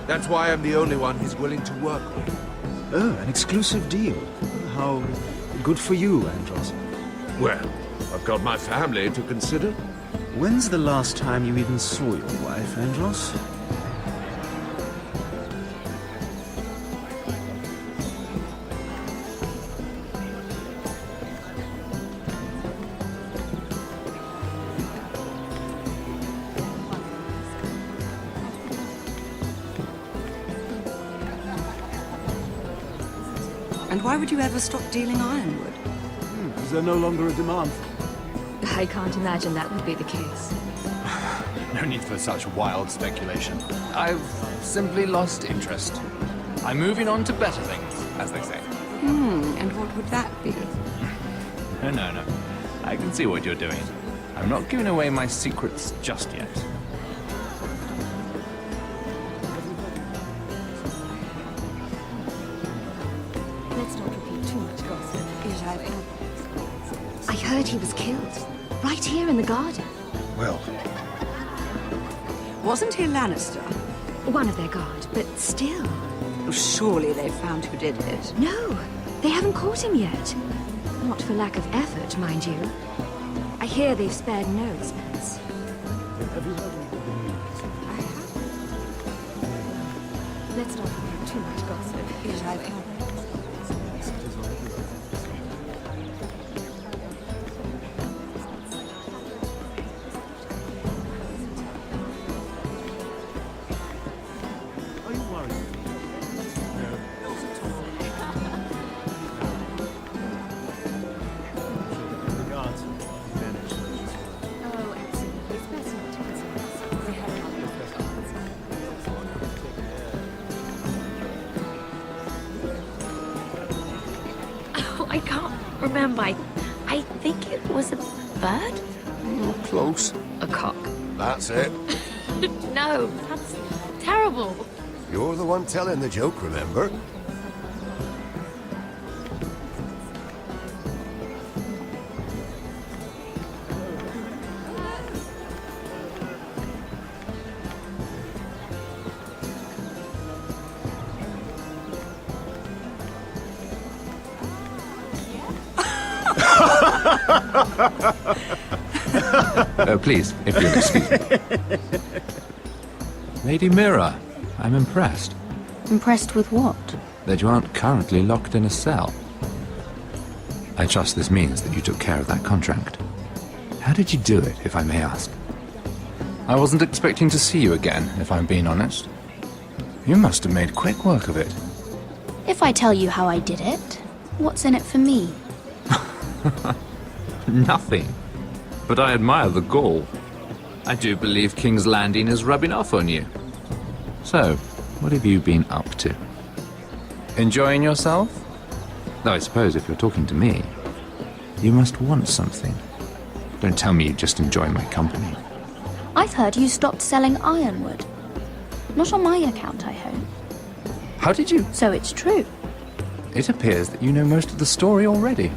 J: That's why I'm the only one he's willing to work with.
D: Oh, an exclusive deal. How good for you, Andros.
J: Well, I've got my family to consider.
D: When's the last time you even saw your wife, Andros?
T: And why would you ever stop dealing ironwood?
R: Is there no longer a demand?
B: I can't imagine that would be the case.
M: No need for such wild speculation. I've simply lost interest. I'm moving on to better things, as they say.
T: And what would that be?
M: No. I can see what you're doing. I'm not giving away my secrets just yet.
B: Let's not repeat too much gossip. I heard he was killed. Right here in the garden.
O: Well,
T: Wasn't he Lannister?
B: One of their guard, but still.
T: Surely they found who did it.
B: No, they haven't caught him yet. Not for lack of effort, mind you. I hear they've spared no expense. Let's not repeat too much gossip.
Q: I can't remember. I think it was a bird?
C: Close.
Q: A cock.
C: That's it.
Q: No, that's terrible.
C: You're the one telling the joke, remember?
M: Please, if you'll excuse me. Lady Mira, I'm impressed
G: Impressed with what?
M: that you aren't currently locked in a cell. I trust this means that you took care of that contract. How did you do it, if I may ask? I wasn't expecting to see you again, if I'm being honest. You must have made quick work of it.
G: If I tell you how I did it, what's in it for me?
M: Nothing. But I admire the gall. I do believe King's Landing is rubbing off on you. So, what have you been up to? Enjoying yourself? Though I suppose if you're talking to me, you must want something. Don't tell me you just enjoy my company.
G: I've heard you stopped selling ironwood. Not on my account, I hope.
M: How did you?
G: So it's true.
M: It appears that you know most of the story already.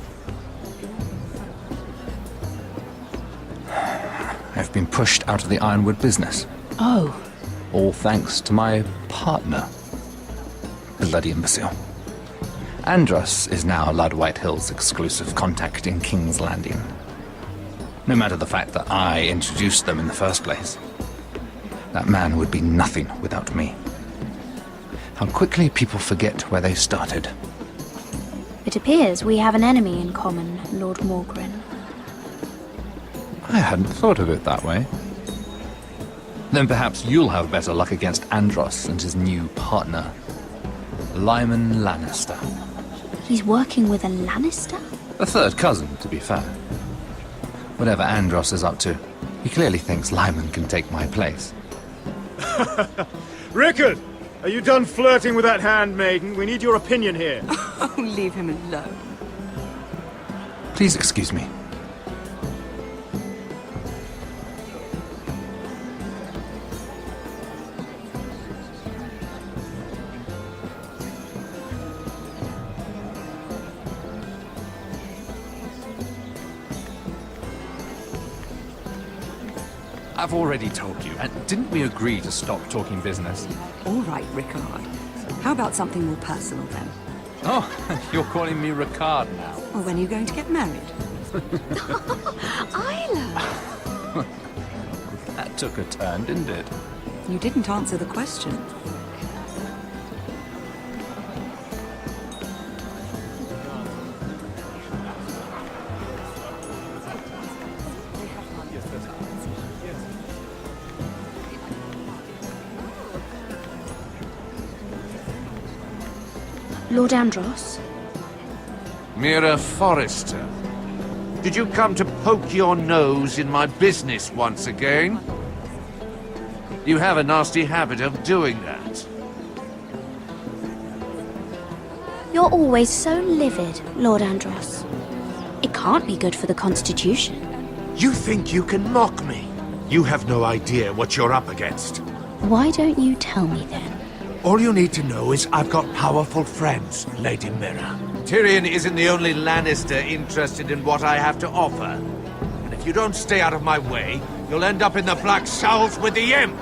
M: I've been pushed out of the ironwood business.
G: Oh.
M: All thanks to my partner. Bloody imbecile. Andros is now Lord Whitehill's exclusive contact in King's Landing. No matter the fact that I introduced them in the first place. That man would be nothing without me. How quickly people forget where they started.
G: It appears we have an enemy in common, Lord Morgren.
M: I hadn't thought of it that way. Then perhaps you'll have better luck against Andros and his new partner, Lyman Lannister.
G: He's working with a Lannister?
M: A third cousin, to be fair. Whatever Andros is up to, he clearly thinks Lyman can take my place.
R: Rickard! Are you done flirting with that handmaiden? We need your opinion here.
T: Oh, leave him alone.
M: Please excuse me. I've already told you, and didn't we agree to stop talking business?
T: All right, Rickard. How about something more personal then?
M: Oh, you're calling me Ricard now.
T: Well, when are you going to get married?
B: Isla!
M: That took a turn, didn't it?
T: You didn't answer the question.
G: Lord Andros?
J: Mira Forrester. Did you come to poke your nose in my business once again? You have a nasty habit of doing that.
G: You're always so livid, Lord Andros. It can't be good for the Constitution.
N: You think you can mock me? You have no idea what you're up against.
G: Why don't you tell me then?
N: All you need to know is I've got powerful friends, Lady Mira.
J: Tyrion isn't the only Lannister interested in what I have to offer. And if you don't stay out of my way, you'll end up in the Black Shells with the Imp.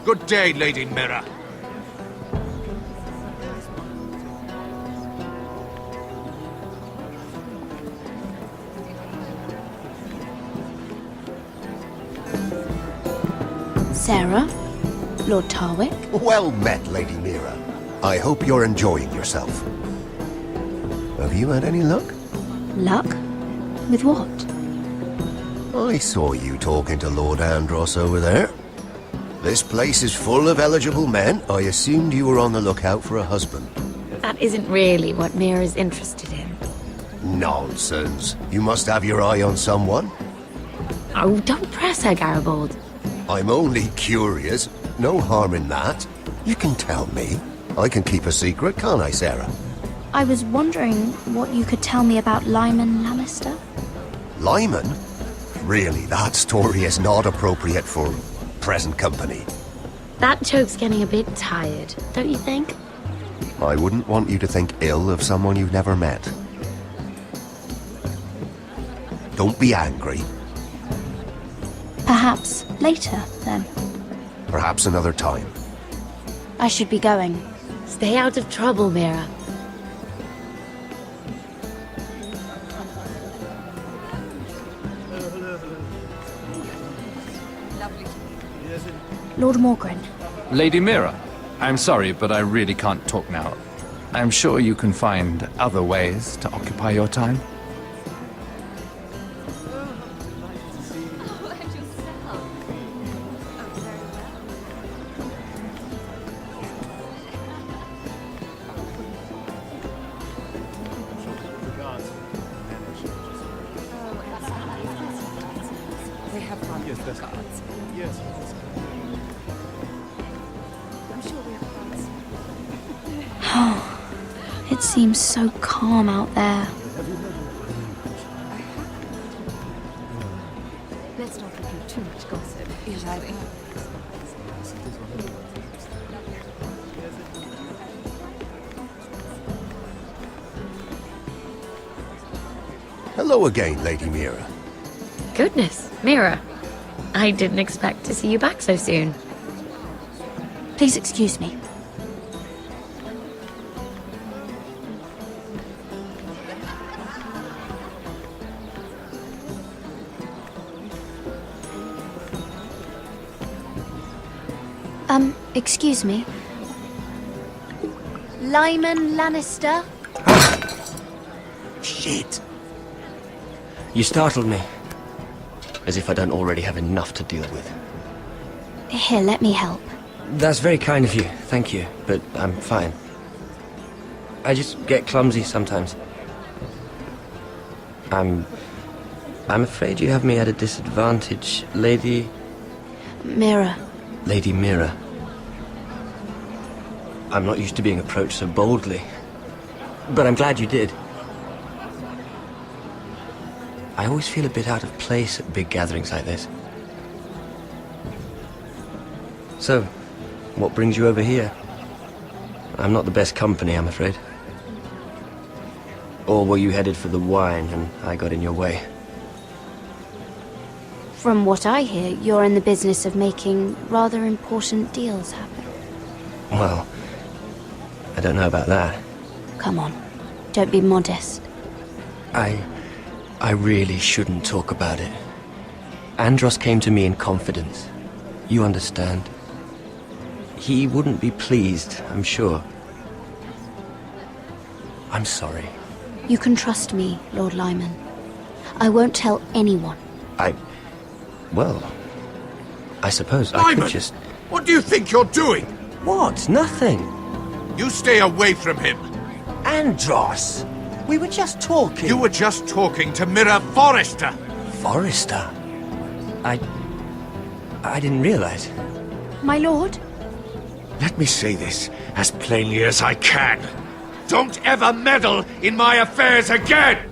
J: Good day, Lady Mira.
G: Sarah? Lord Tarwick?
C: Well met, Lady Mira. I hope you're enjoying yourself. Have you had any luck?
G: Luck? With what?
C: I saw you talking to Lord Andros over there. This place is full of eligible men. I assumed you were on the lookout for a husband.
Q: That isn't really what Mira's interested in.
C: Nonsense. You must have your eye on someone.
Q: Oh, don't press her, Garibaldi.
C: I'm only curious. No harm in that. You can tell me. I can keep a secret, can't I, Sarah?
G: I was wondering what you could tell me about Lyman Lannister?
C: Lyman? Really, that story is not appropriate for present company.
Q: That joke's getting a bit tired, don't you think?
C: I wouldn't want you to think ill of someone you've never met. Don't be angry.
G: Perhaps later, then.
C: Perhaps another time.
G: I should be going.
Q: Stay out of trouble, Mira.
G: Lord Morgren.
M: Lady Mira, I'm sorry, but I really can't talk now. I'm sure you can find other ways to occupy your time.
G: It seems so calm out there.
B: Let's not repeat too much gossip.
C: Hello again, Lady Mira.
Q: Goodness, Mira. I didn't expect to see you back so soon.
G: Please excuse me. Excuse me. Lyman Lannister?
U: Shit. You startled me. As if I don't already have enough to deal with.
G: Here, let me help.
U: That's very kind of you, thank you, but I'm fine. I just get clumsy sometimes. I'm afraid you have me at a disadvantage, Lady...
G: Mira.
U: Lady Mira. I'm not used to being approached so boldly. But I'm glad you did. I always feel a bit out of place at big gatherings like this. So, what brings you over here? I'm not the best company, I'm afraid. Or were you headed for the wine and I got in your way?
G: From what I hear, you're in the business of making rather important deals happen.
U: Well, I don't know about that.
G: Come on, don't be modest.
U: I really shouldn't talk about it. Andros came to me in confidence. You understand? He wouldn't be pleased, I'm sure. I'm sorry.
G: You can trust me, Lord Lyman. I won't tell anyone.
U: Well, I suppose I
J: Lyman!
U: could just...
J: What do you think you're doing?
U: What? Nothing.
J: You stay away from him.
U: Andros! We were just talking.
J: You were just talking to Mirror Forrester.
U: Forrester? I didn't realize.
G: My lord?
J: Let me say this as plainly as I can. Don't ever meddle in my affairs again!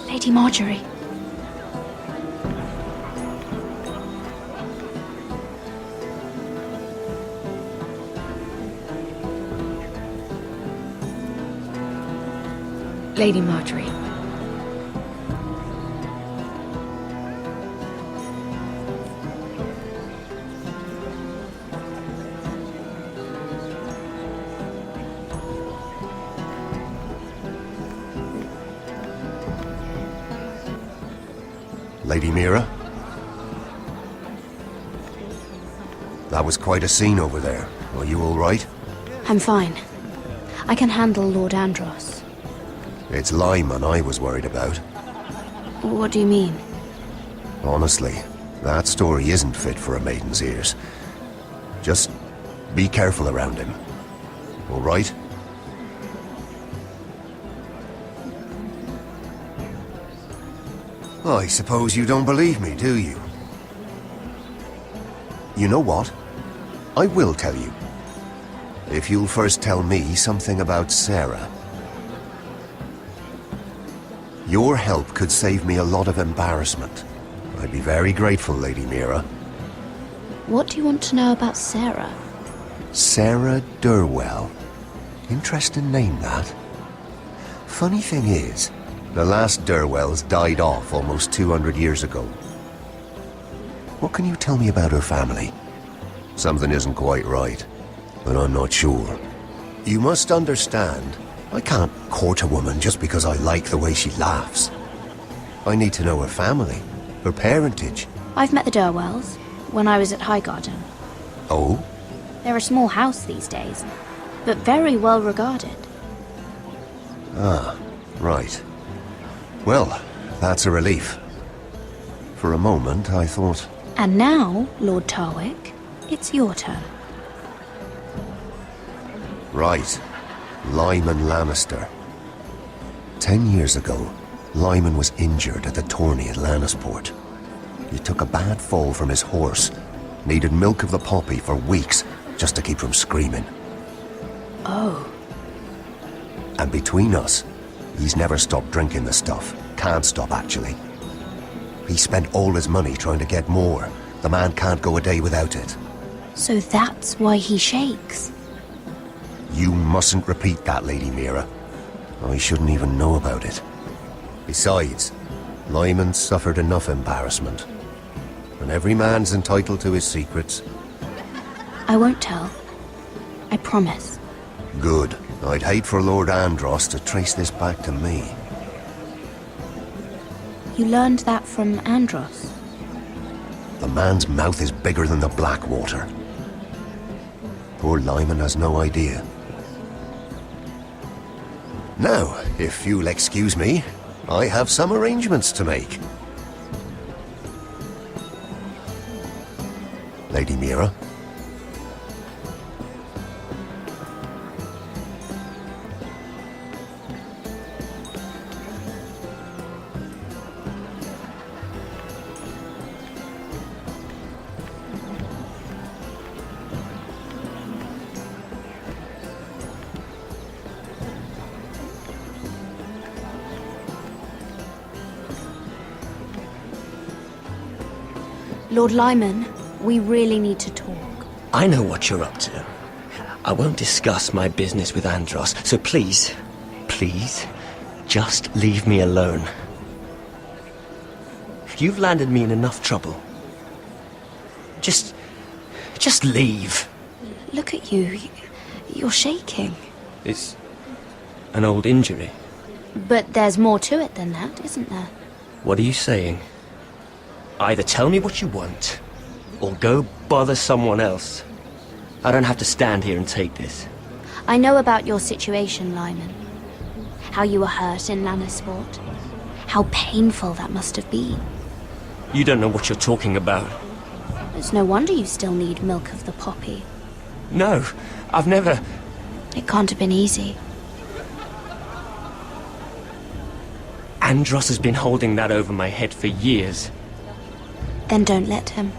G: Lady Marjorie.
Q: Lady Marjorie.
C: Lady Mira? That was quite a scene over there. Are you all right?
G: I'm fine. I can handle Lord Andros.
C: It's Lyman I was worried about.
G: What do you mean?
C: Honestly, that story isn't fit for a maiden's ears. Just be careful around him. All right? I suppose you don't believe me, do you? You know what? I will tell you. If you'll first tell me something about Sarah. Your help could save me a lot of embarrassment. I'd be very grateful, Lady Mira.
G: What do you want to know about Sarah?
C: Sarah Durwell. Interesting name, that. Funny thing is, the last Durwells died off almost 200 years ago. What can you tell me about her family? Something isn't quite right, but I'm not sure. You must understand, I can't court a woman just because I like the way she laughs. I need to know her family, her parentage.
G: I've met the Durwells when I was at Highgarden.
C: Oh?
G: They're a small house these days, but very well regarded.
C: Ah, right. Well, that's a relief. For a moment, I thought...
G: And now, Lord Tarwick, it's your turn.
C: Right. Lyman Lannister. 10 years ago, Lyman was injured at the tourney at Lannisport. He took a bad fall from his horse. Needed milk of the poppy for weeks, just to keep from screaming.
G: Oh.
C: And between us, he's never stopped drinking the stuff. Can't stop, actually. He spent all his money trying to get more. The man can't go a day without it.
G: So that's why he shakes.
C: You mustn't repeat that, Lady Mira. I shouldn't even know about it. Besides, Lyman suffered enough embarrassment. And every man's entitled to his secrets.
G: I won't tell. I promise.
C: Good. I'd hate for Lord Andros to trace this back to me.
G: You learned that from Andros?
C: The man's mouth is bigger than the Blackwater. Poor Lyman has no idea. Now, if you'll excuse me, I have some arrangements to make. Lady Mira?
G: Lord Lyman, we really need to talk.
U: I know what you're up to. I won't discuss my business with Andros, so please, just leave me alone. You've landed me in enough trouble. Just leave.
G: Look at you. You're shaking.
U: It's an old injury.
G: But there's more to it than that, isn't there?
U: What are you saying? Either tell me what you want, or go bother someone else. I don't have to stand here and take this.
G: I know about your situation, Lyman. How you were hurt in Lannisport. How painful that must have been.
U: You don't know what you're talking about.
G: It's no wonder you still need milk of the poppy.
U: No, I've never...
G: It can't have been easy.
U: Andros has been holding that over my head for years.
G: Then don't let him.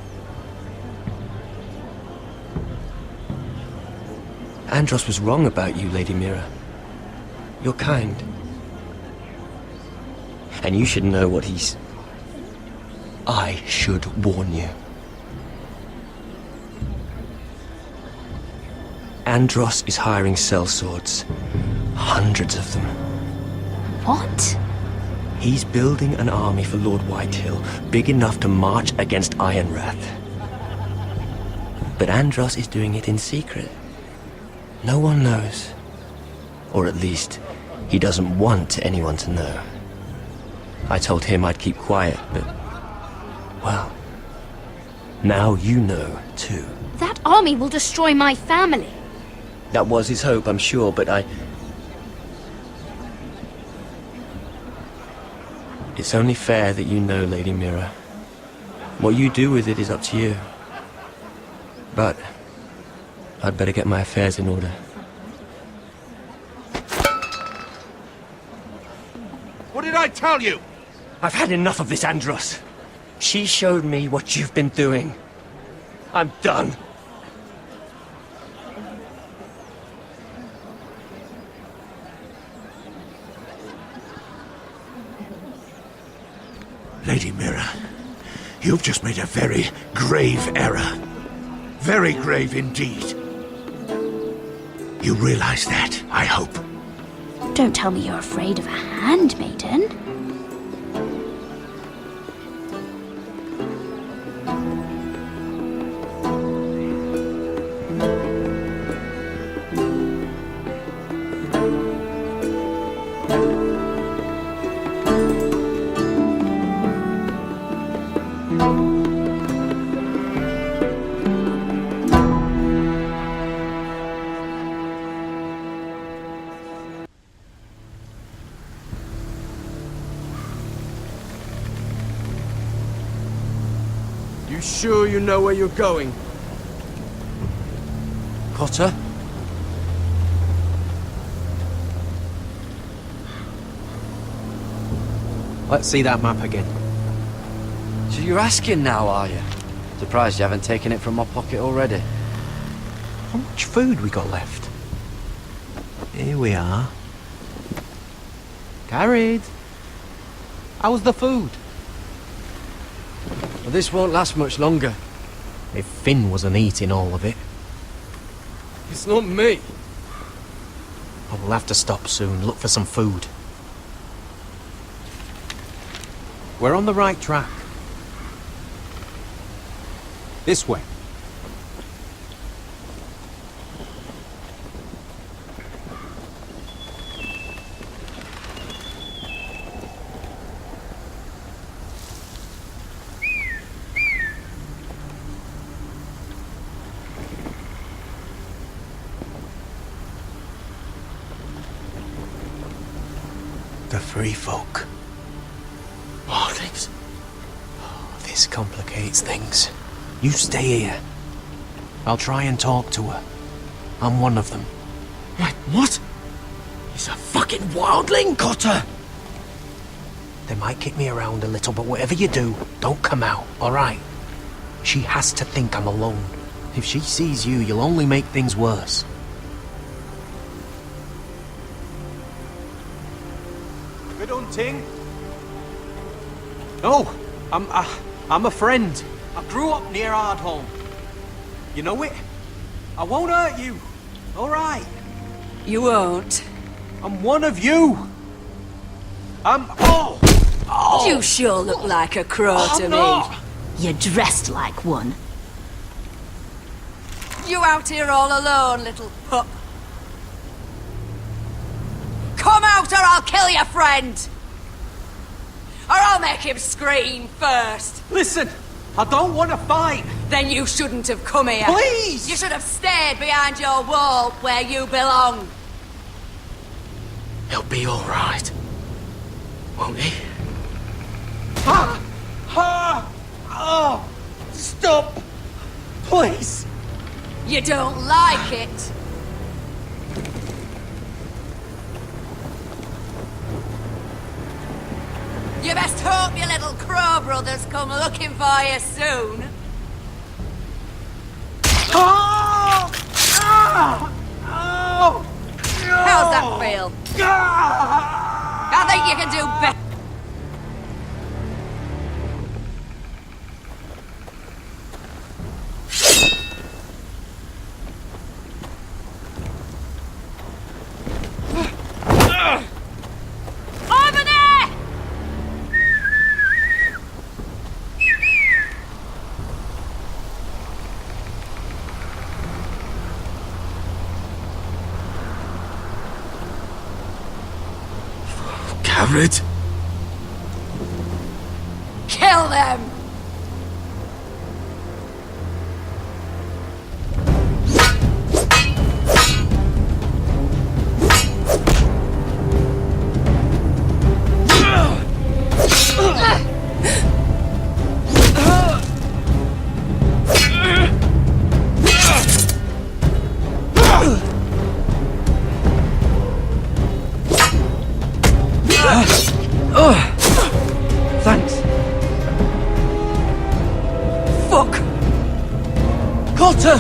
U: Andros was wrong about you, Lady Mira. You're kind. And you should know what he's... I should warn you. Andros is hiring sellswords. Hundreds of them.
G: What?
U: He's building an army for Lord Whitehill, big enough to march against Ironrath. But Andros is doing it in secret. No one knows. Or at least, he doesn't want anyone to know. I told him I'd keep quiet, but... well... now you know, too.
G: That army will destroy my family.
U: That was his hope, I'm sure, but I... It's only fair that you know, Lady Mira. What you do with it is up to you. But... I'd better get my affairs in order.
J: What did I tell you?
U: I've had enough of this, Andros. She showed me what you've been doing. I'm done.
N: Lady Mira, you've just made a very grave error. Very grave indeed. You realize that, I hope.
G: Don't tell me you're afraid of a handmaiden.
R: You sure you know where you're going?
U: Potter?
F: Let's see that map again.
K: So you're asking now, are you? Surprised you haven't taken it from my pocket already.
F: How much food we got left? Here we are. Carried. How's the food?
K: Well, this won't last much longer.
F: If Finn wasn't eating all of it.
R: It's not me.
F: I will have to stop soon, look for some food. We're on the right track. This way. The free folk. Wildlings. Oh, this complicates things. You stay here. I'll try and talk to her. I'm one of them.
U: Wait, what? He's a fucking wildling, Cotter!
F: They might kick me around a little, but whatever you do, don't come out, alright? She has to think I'm alone. If she sees you, you'll only make things worse. Good hunting. No, I'm a friend. I grew up near Ardholm. You know it? I won't hurt you. All right.
T: You won't.
F: I'm one of you. Oh!
T: You sure look like a crow to me.
F: Not.
T: You're dressed like one. You out here all alone, little pup? Come out or I'll kill your friend! Or I'll make him scream first!
F: Listen, I don't want to fight!
T: Then you shouldn't have come here.
F: Please!
T: You should have stayed behind your wall where you belong.
U: He'll be alright. Won't he?
F: Ah! Ah! Oh! Stop!
U: Please!
T: You don't like it? You best hope your little crow brothers come looking for you soon.
U: Oh! Ah! Oh!
T: How's that feel? I think you can do better. Over there!
R: Garrett?
T: Kill them!
U: Thanks. Fuck! Cotter!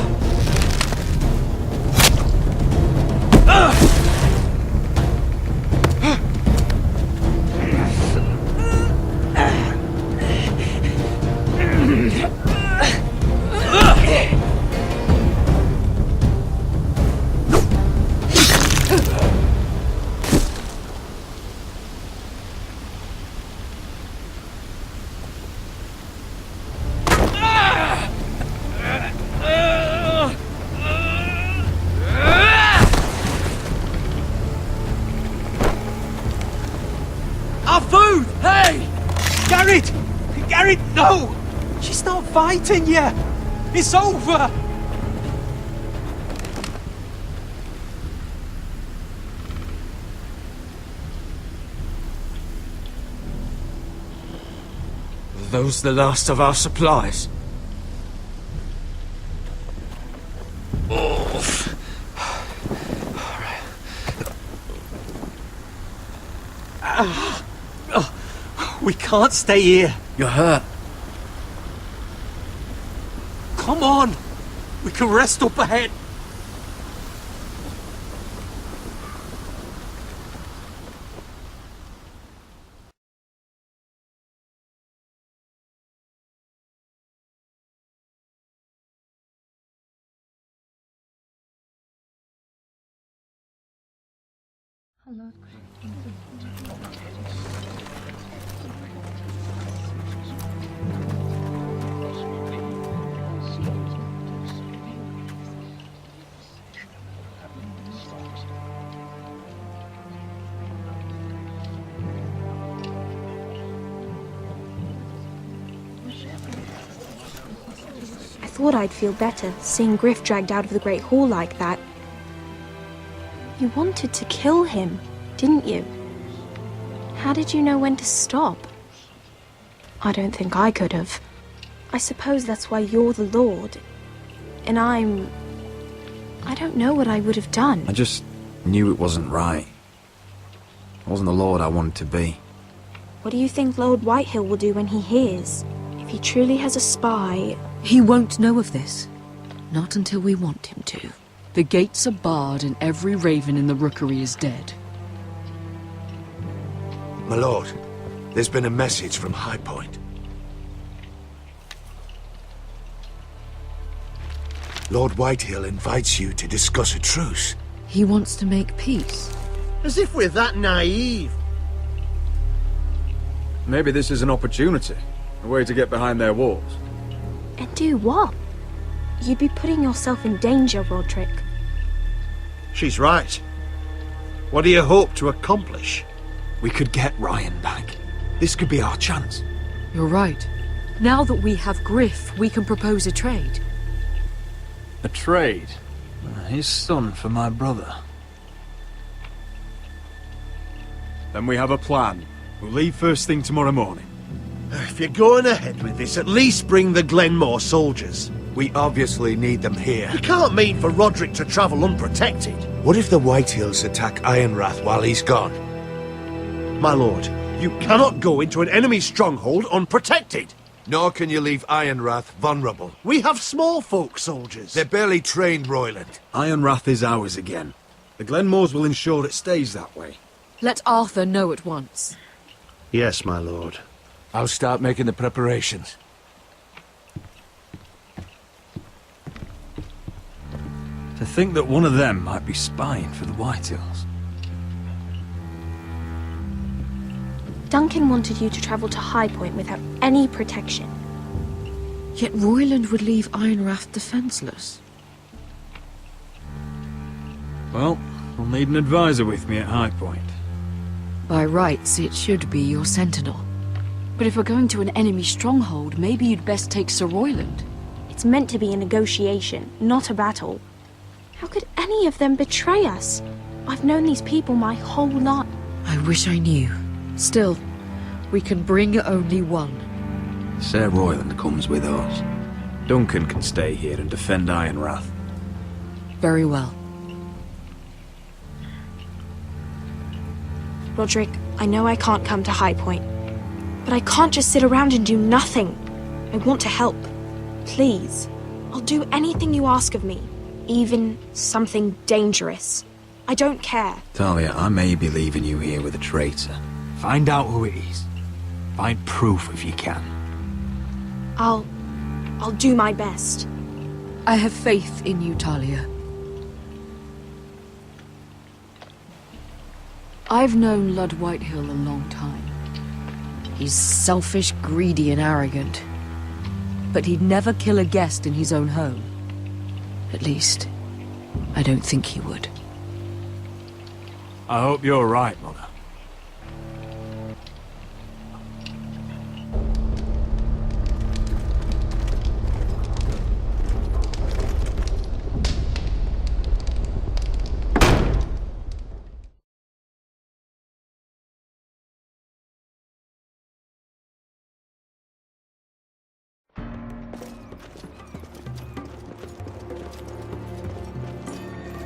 U: Our food! Hey!
R: Garrett! Garrett, no! She's not fighting yet! It's over!
U: Are those the last of our supplies?
R: We can't stay here.
K: You're hurt.
R: Come on! We can rest up ahead.
Q: I thought I'd feel better seeing Griff dragged out of the Great Hall like that. You wanted to kill him, didn't you? How did you know when to stop? I don't think I could have. I suppose that's why you're the Lord. And I don't know what I would have done.
P: I just knew it wasn't right. I wasn't the Lord I wanted to be.
Q: What do you think Lord Whitehill will do when he hears? If he truly has a spy...
H: He won't know of this. Not until we want him to. The gates are barred and every raven in the rookery is dead.
N: My lord, there's been a message from High Point. Lord Whitehill invites you to discuss a truce.
H: He wants to make peace.
O: As if we're that naive.
V: Maybe this is an opportunity. A way to get behind their walls.
Q: And do what? You'd be putting yourself in danger, Roderick.
O: She's right. What do you hope to accomplish?
R: We could get Ryan back. This could be our chance.
H: You're right. Now that we have Griff, we can propose a trade.
M: A trade? His son for my brother.
V: Then we have a plan. We'll leave first thing tomorrow morning.
O: If you're going ahead with this, at least bring the Glenmore soldiers.
J: We obviously need them here.
O: You can't mean for Roderick to travel unprotected.
J: What if the Whitehills attack Ironrath while he's gone?
O: My lord, you cannot go into an enemy stronghold unprotected.
J: Nor can you leave Ironrath vulnerable.
O: We have small folk soldiers.
J: They're barely trained, Royland.
V: Ironrath is ours again. The Glenmores will ensure it stays that way.
H: Let Arthur know at once.
O: Yes, my lord.
J: I'll start making the preparations.
R: To think that one of them might be spying for the Whitehills.
A: Duncan wanted you to travel to High Point without any protection.
H: Yet Royland would leave Ironrath defenseless.
R: Well, I'll need an advisor with me at High Point.
H: By rights, it should be your sentinel. But if we're going to an enemy stronghold, maybe you'd best take Sir Royland.
A: It's meant to be a negotiation, not a battle. How could any of them betray us? I've known these people my whole life.
H: I wish I knew. Still, we can bring only one.
P: Sir Royland comes with us.
V: Duncan can stay here and defend Ironrath.
H: Very well.
A: Roderick, I know I can't come to High Point, but I can't just sit around and do nothing. I want to help. Please. I'll do anything you ask of me, even something dangerous. I don't care.
P: Talia, I may be leaving you here with a traitor.
R: Find out who it is. Find proof if you can.
A: I'll do my best.
H: I have faith in you, Talia. I've known Lud Whitehill a long time. He's selfish, greedy, and arrogant. But he'd never kill a guest in his own home. At least, I don't think he would.
R: I hope you're right, Mother.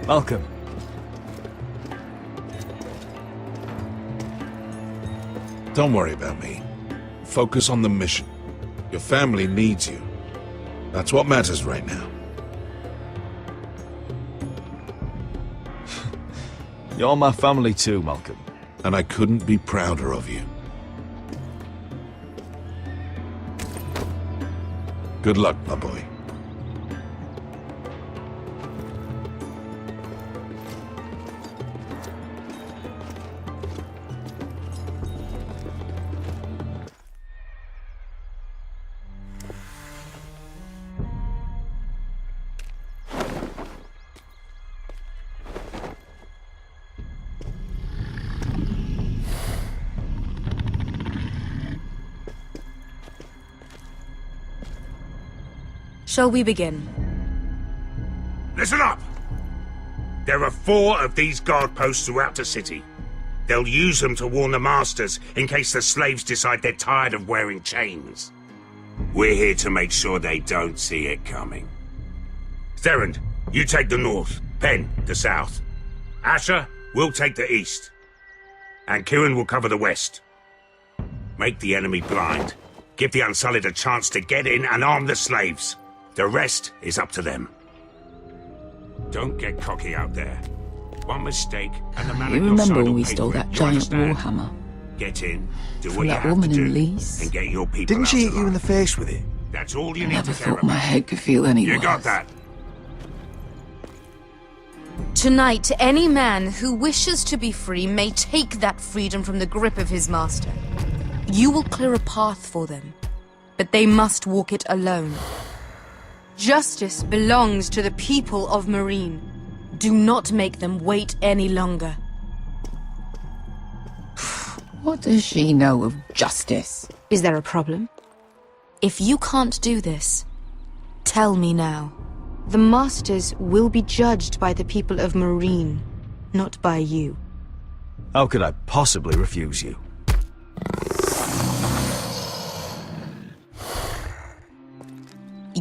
R: Welcome.
S: Don't worry about me. Focus on the mission. Your family needs you. That's what matters right now.
R: You're my family too, Malcolm.
S: And I couldn't be prouder of you. Good luck, my boy.
L: Shall we begin?
W: Listen up! There are 4 of these guard posts throughout the city. They'll use them to warn the masters in case the slaves decide they're tired of wearing chains. We're here to make sure they don't see it coming. Therend, you take the north. Penn, the south. Asher, we'll take the east. And Kieran will cover the west. Make the enemy blind. Give the Unsullied a chance to get in and arm the slaves. The rest is up to them. Don't get cocky out there. One mistake, and the man
H: You
W: at your
H: remember
W: side
H: when
W: will
H: we
W: pay
H: stole
W: for it.
H: that
W: You
H: giant
W: understand?
H: warhammer?
W: Get in, do
H: From
W: what you
H: that
W: have
H: woman
W: to
H: in
W: do,
H: Lease?
W: and get your people
J: Didn't
W: out
J: she hit
W: alive.
J: you in the face with it?
W: That's all you
H: I
W: need
H: never
W: to care
H: thought my
W: about.
H: head could feel any
W: You
H: worse.
W: got that?
L: Tonight, any man who wishes to be free may take that freedom from the grip of his master. You will clear a path for them, but they must walk it alone. Justice belongs to the people of Marine. Do not make them wait any longer.
H: What does she know of justice?
L: Is there a problem? If you can't do this, tell me now. The Masters will be judged by the people of Marine, not by you.
R: How could I possibly refuse you?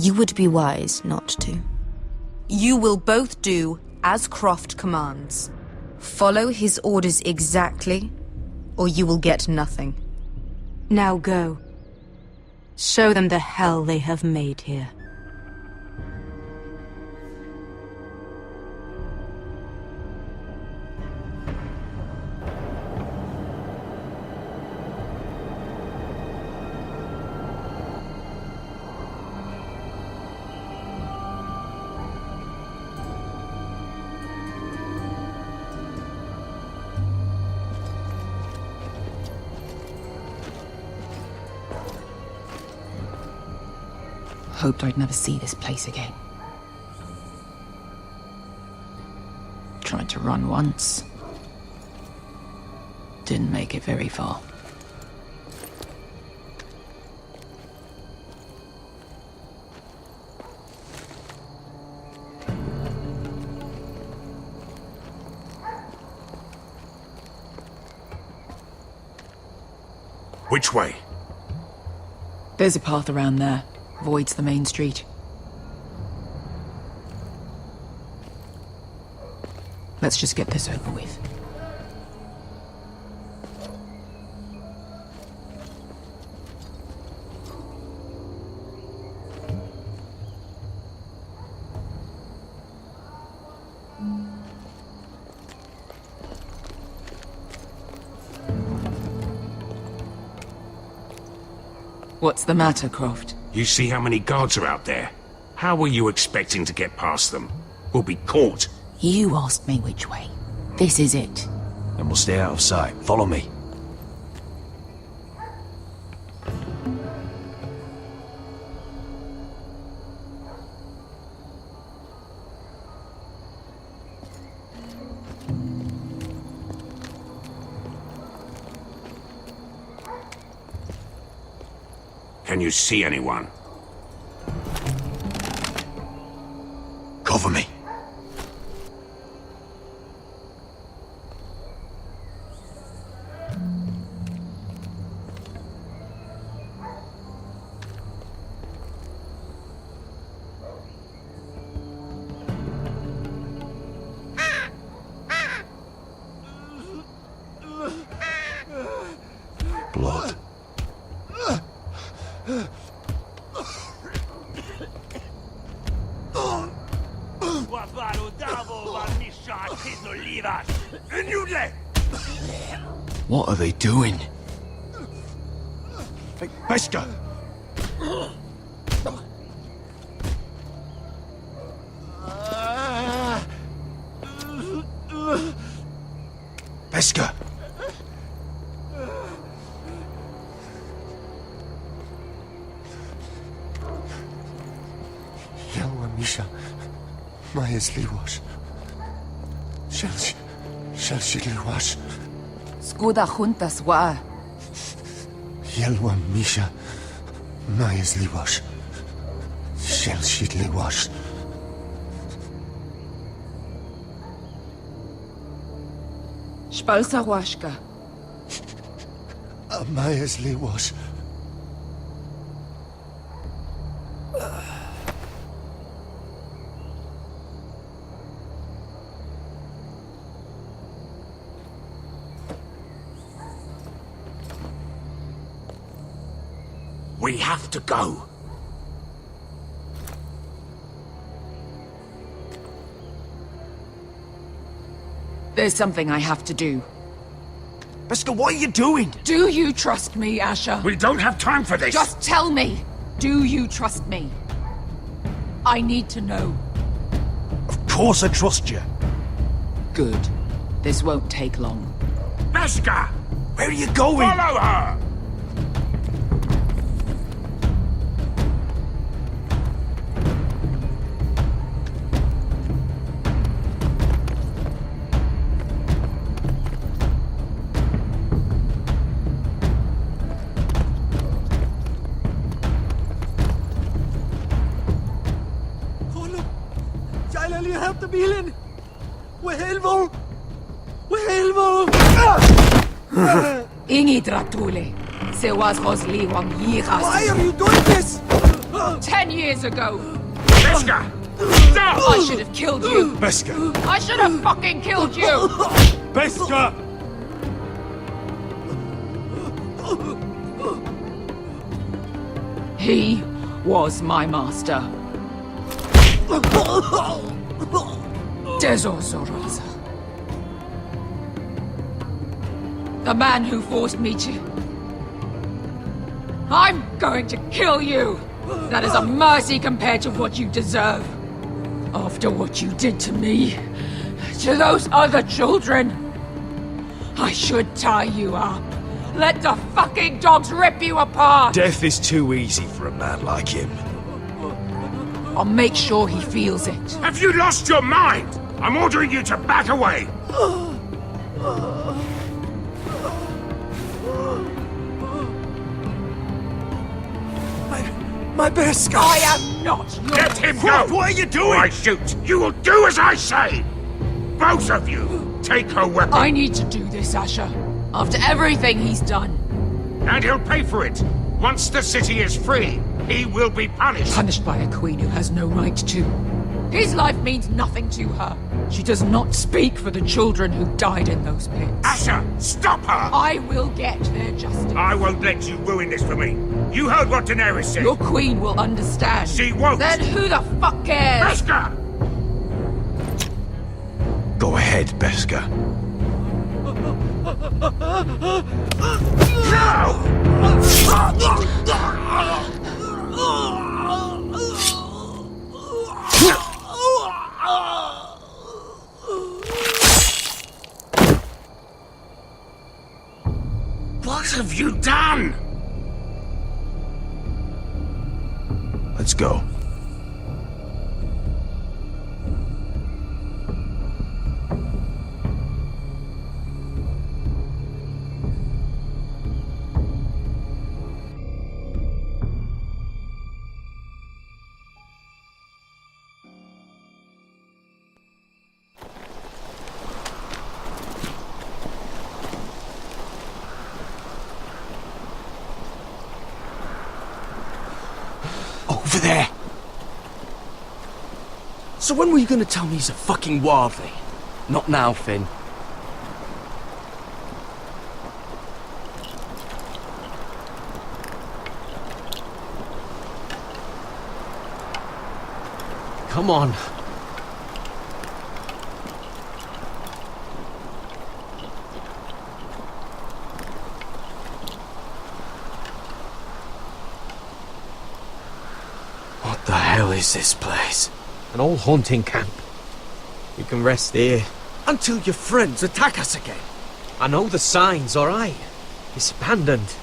L: You would be wise not to. You will both do as Croft commands. Follow his orders exactly, or you will get nothing.
D: Now go. Show them the hell they have made here.
L: Hoped I'd never see this place again. Tried to run once. Didn't make it very far.
W: Which way?
H: There's a path around there. Voids the main street. Let's just get this over with. What's the matter, Croft?
W: You see how many guards are out there? How were you expecting to get past them? We'll be caught.
L: You asked me which way. This is it.
U: Then we'll stay out of sight. Follow me.
W: Can you see anyone?
U: Cover me. Blood. What are they doing? Pesca! Pesca!
C: Yelwa Misha, Majes Liwash. Shelshi Liwash.
H: Skuda juntas wa.
C: Yelwa Misha, Majes Liwash. Shelshi Liwash.
H: Spalsa washka.
C: Majes Liwash.
W: We have to go.
H: There's something I have to do.
U: Pesca, what are you doing?
H: Do you trust me, Asher?
W: We don't have time for this!
H: Just tell me! Do you trust me? I need to know.
U: Of course I trust you.
H: Good. This won't take long.
W: Pesca!
U: Where are you going?
W: Follow her!
U: Help the Milan! We're helpful! We're helpful!
H: Ingi Dratule. Se was Rosli Wang Yiras.
U: Why are you doing this?
T: 10 years ago.
W: Beskar! Stop!
T: I should have killed you.
R: Beskar!
T: I should have fucking killed you.
R: Beskar!
T: He was my master. Dezozoraza. The man who forced me to... I'm going to kill you! That is a mercy compared to what you deserve. After what you did to me, to those other children, I should tie you up. Let the fucking dogs rip you apart!
R: Death is too easy for a man like him.
T: I'll make sure he feels it.
W: Have you lost your mind? I'm ordering you to back away!
R: My Beskar!
T: I am not your...
W: Let him go!
R: What are you doing?
W: Or I shoot! You will do as I say! Both of you, take her weapon.
T: I need to do this, Asher. After everything he's done.
W: And he'll pay for it. Once the city is free, he will be punished.
T: Punished by a queen who has no right to. His life means nothing to her. She does not speak for the children who died in those pits.
W: Asher, stop her!
T: I will get their justice.
W: I won't let you ruin this for me. You heard what Daenerys said.
T: Your queen will understand.
W: She won't.
T: Then who the fuck cares?
W: Beskar!
R: Go ahead, Beskar.
W: What have you done?
R: Let's go. Over there!
U: So when were you gonna tell me he's a fucking wildling?
K: Not now, Finn.
F: Come on.
U: What the hell is this place?
F: An old hunting camp. We can rest here.
U: Until your friends attack us again.
F: I know the signs, alright? It's abandoned.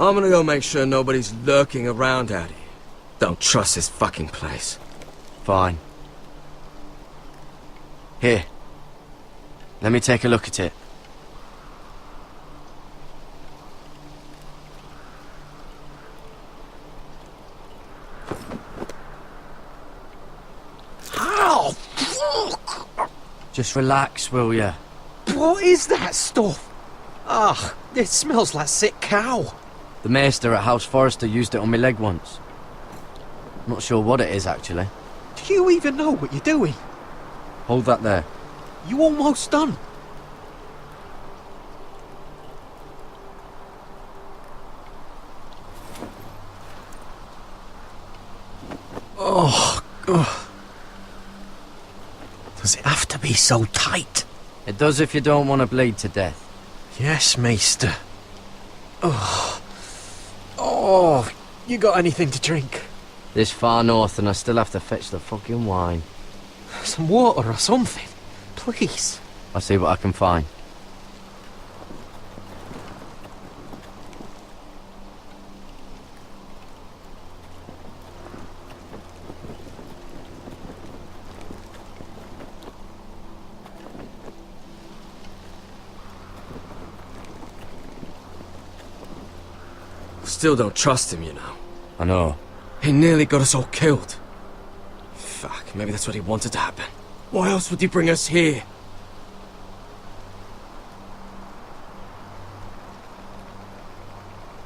U: I'm gonna go make sure nobody's lurking around out here. Don't trust this fucking place.
K: Fine. Here. Let me take a look at it.
F: Ow! Fuck!
K: Just relax, will ya?
F: What is that stuff? Ah, it smells like sick cow.
K: The maester at House Forrester used it on my leg once. Not sure what it is, actually.
F: Do you even know what you're doing?
K: Hold that there.
F: You almost done. Oh, God. Does it have to be so tight?
K: It does if you don't want to bleed to death.
F: Yes, Maester. Oh. Oh, you got anything to drink?
K: This far north and I still have to fetch the fucking wine.
F: Some water or something, please.
K: I'll see what I can find.
U: Still don't trust him, you know.
K: I know.
U: He nearly got us all killed. Fuck, maybe that's what he wanted to happen. Why else would he bring us here?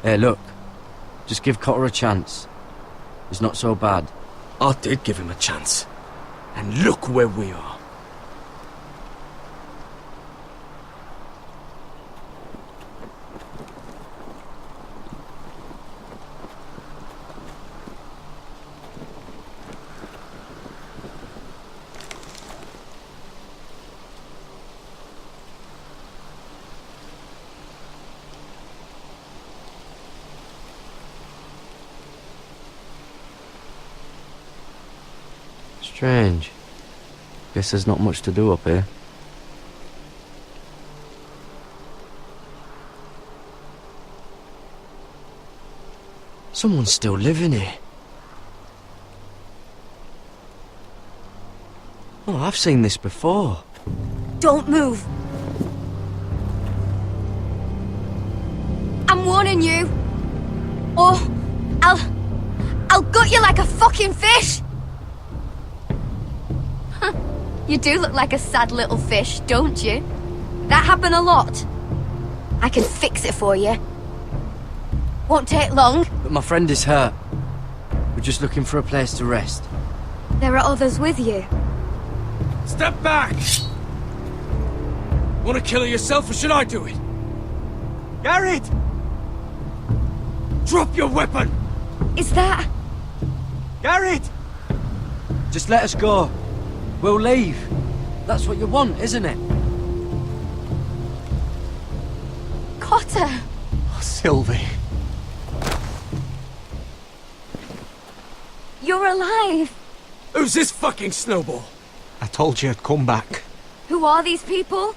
K: Hey, look. Just give Cotter a chance. He's not so bad.
U: I did give him a chance. And look where we are.
K: Strange. Guess there's not much to do up here.
U: Someone's still living here.
K: Oh, I've seen this before.
G: Don't move. I'm warning you. Or I'll gut you like a fucking fish. You do look like a sad little fish, don't you? That happen a lot. I can fix it for you. Won't take long.
K: But my friend is hurt. We're just looking for a place to rest.
G: There are others with you.
U: Step back! Want to kill her yourself, or should I do it? Garrett! Drop your weapon!
G: Is that...
U: Garrett!
K: Just let us go. We'll leave. That's what you want, isn't it?
G: Cotter!
U: Oh, Sylvie.
G: You're alive!
U: Who's this fucking snowball?
R: I told you I'd come back.
G: Who are these people?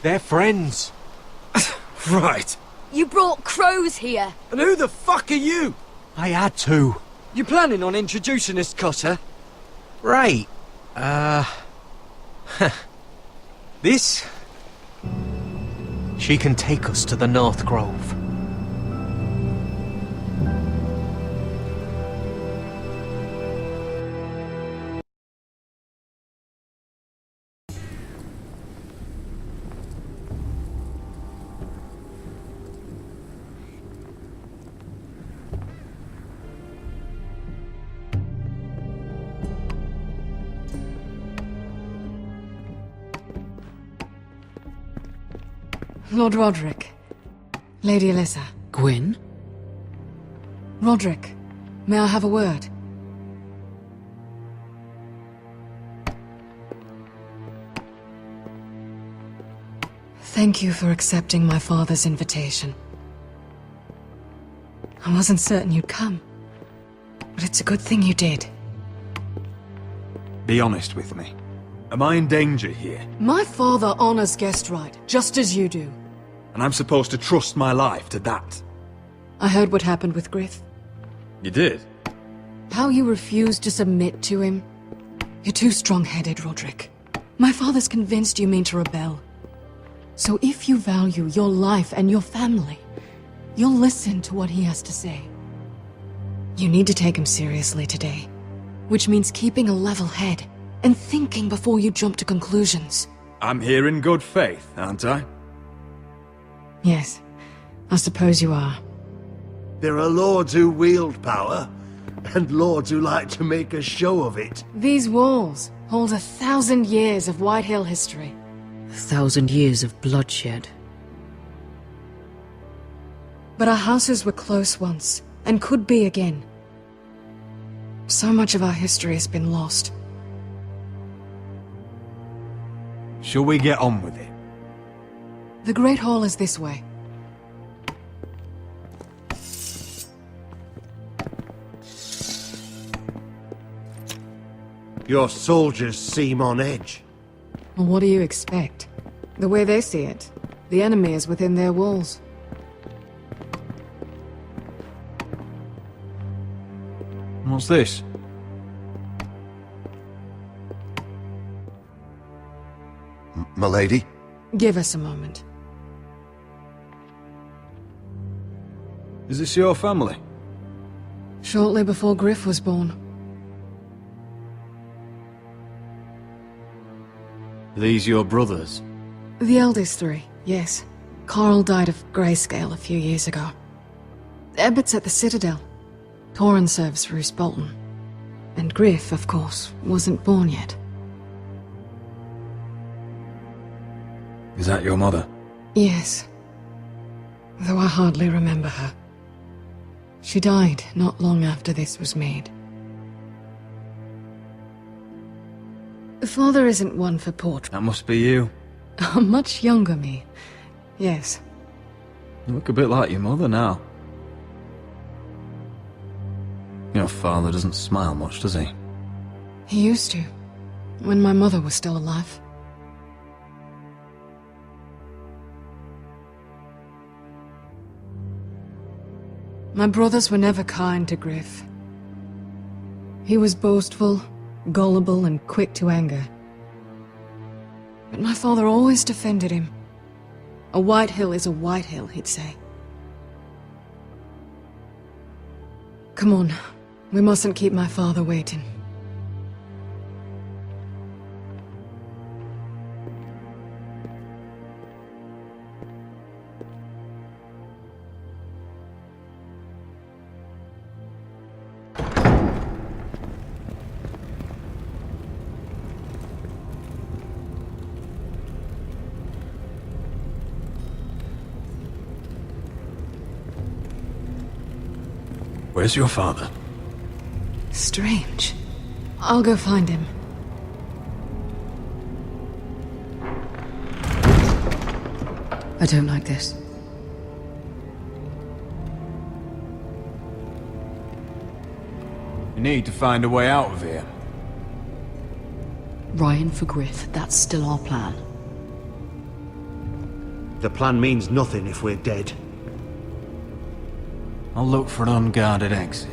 R: They're friends.
U: Right.
G: You brought crows here.
U: And who the fuck are you?
R: I had to.
K: You planning on introducing us, Cotter?
F: Right. This? She can take us to the North Grove.
D: Lord Roderick. Lady Alyssa.
H: Gwyn?
D: Roderick, may I have a word? Thank you for accepting my father's invitation. I wasn't certain you'd come, but it's a good thing you did.
V: Be honest with me. Am I in danger here?
D: My father honors guest right, just as you do.
V: And I'm supposed to trust my life to that?
D: I heard what happened with Griff.
V: You did?
D: How you refused to submit to him. You're too strong-headed, Roderick. My father's convinced you mean to rebel. So if you value your life and your family, you'll listen to what he has to say. You need to take him seriously today, which means keeping a level head and thinking before you jump to conclusions.
V: I'm here in good faith, aren't I?
D: Yes, I suppose you are.
O: There are lords who wield power, and lords who like to make a show of it.
D: These walls hold 1,000 years of White Hill history.
H: 1,000 years of bloodshed.
D: But our houses were close once, and could be again. So much of our history has been lost.
V: Shall we get on with it?
D: The Great Hall is this way.
O: Your soldiers seem on edge.
D: Well, what do you expect? The way they see it, the enemy is within their walls.
V: What's this?
C: Milady?
D: Give us a moment.
V: Is this your family?
D: Shortly before Griff was born.
R: Are these your brothers?
D: The eldest three, yes. Carl died of grayscale a few years ago. Ebbett's at the Citadel. Torrin serves Roose Bolton. And Griff, of course, wasn't born yet.
P: Is that your mother?
D: Yes. Though I hardly remember her. She died not long after this was made. Father isn't one for portraits.
P: That must be you.
D: A much younger me. Yes.
P: You look a bit like your mother now. Your father doesn't smile much, does he?
D: He used to, when my mother was still alive. My brothers were never kind to Griff. He was boastful, gullible, and quick to anger. But my father always defended him. A White Hill is a White Hill, he'd say. Come on, we mustn't keep my father waiting.
P: Where's your father?
D: Strange. I'll go find him. I don't like this.
R: You need to find a way out of here.
H: Ryan for Griff, that's still our plan.
O: The plan means nothing if we're dead.
R: I'll look for an unguarded exit.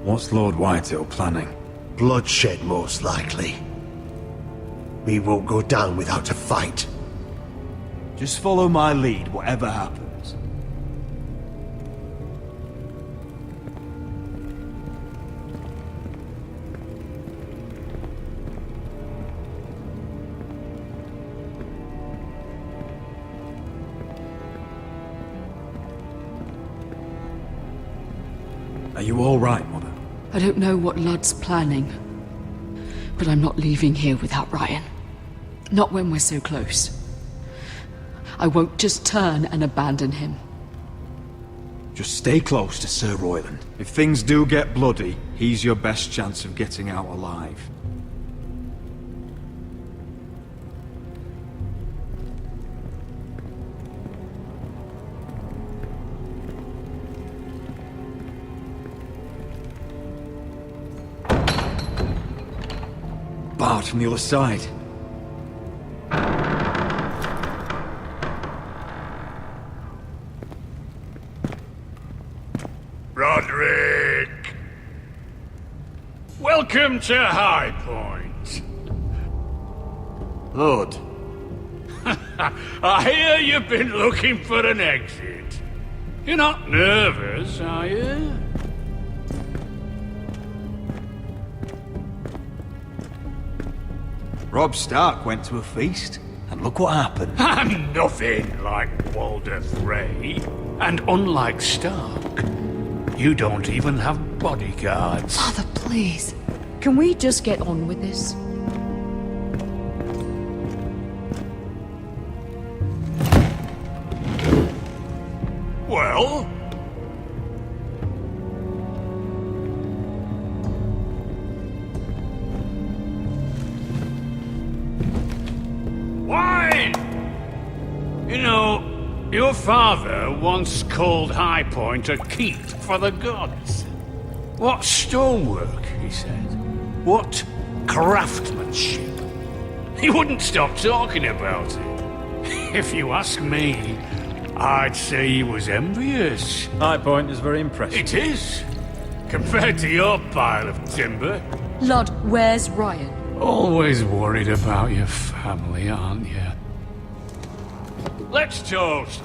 P: What's Lord Whitehill planning?
O: Bloodshed, most likely. We won't go down without a fight.
R: Just follow my lead, whatever happens.
P: Are you all right, Mother?
H: I don't know what Ludd's planning, but I'm not leaving here without Ryan. Not when we're so close. I won't just turn and abandon him.
R: Just stay close to Sir Royland. If things do get bloody, he's your best chance of getting out alive. Barred from the other side.
W: Roderick! Welcome to High Point.
R: Lord.
W: I hear you've been looking for an exit. You're not nervous, are you?
R: Robb Stark went to a feast, and look what happened.
W: I'm nothing like Walder Frey. And unlike Stark, you don't even have bodyguards.
H: Father, please. Can we just get on with this?
W: Well? Why? You know,
B: Your father once called High Point a keep for the gods. What stonework, he said. What craftsmanship. He wouldn't stop talking about it. If you ask me, I'd say he was envious.
R: High Point is very impressive.
B: It is. Compared to your pile of timber.
H: Lord, where's Ryan?
B: Always worried about your family, aren't you? Let's toast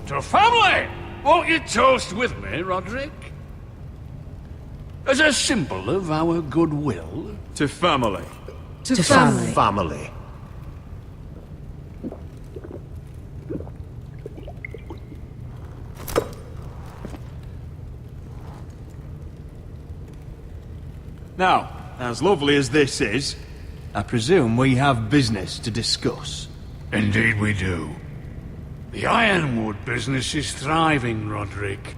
B: to family! Won't you toast with me, Roderick? As a symbol of our goodwill.
R: To family.
H: To family.
O: Family.
R: Now, as lovely as this is, I presume we have business to discuss.
B: Indeed we do. The Ironwood business is thriving, Roderick.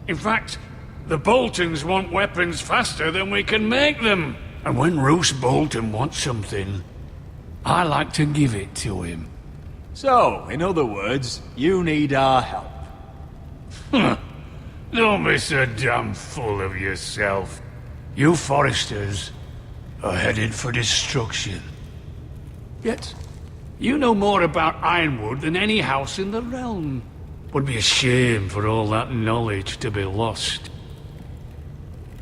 B: In fact, the Boltons want weapons faster than we can make them. And when Roose Bolton wants something, I like to give it to him.
R: So, in other words, you need our help.
B: Don't be so damn full of yourself. You Foresters are headed for destruction. Yet, you know more about Ironwood than any house in the realm. Would be a shame for all that knowledge to be lost.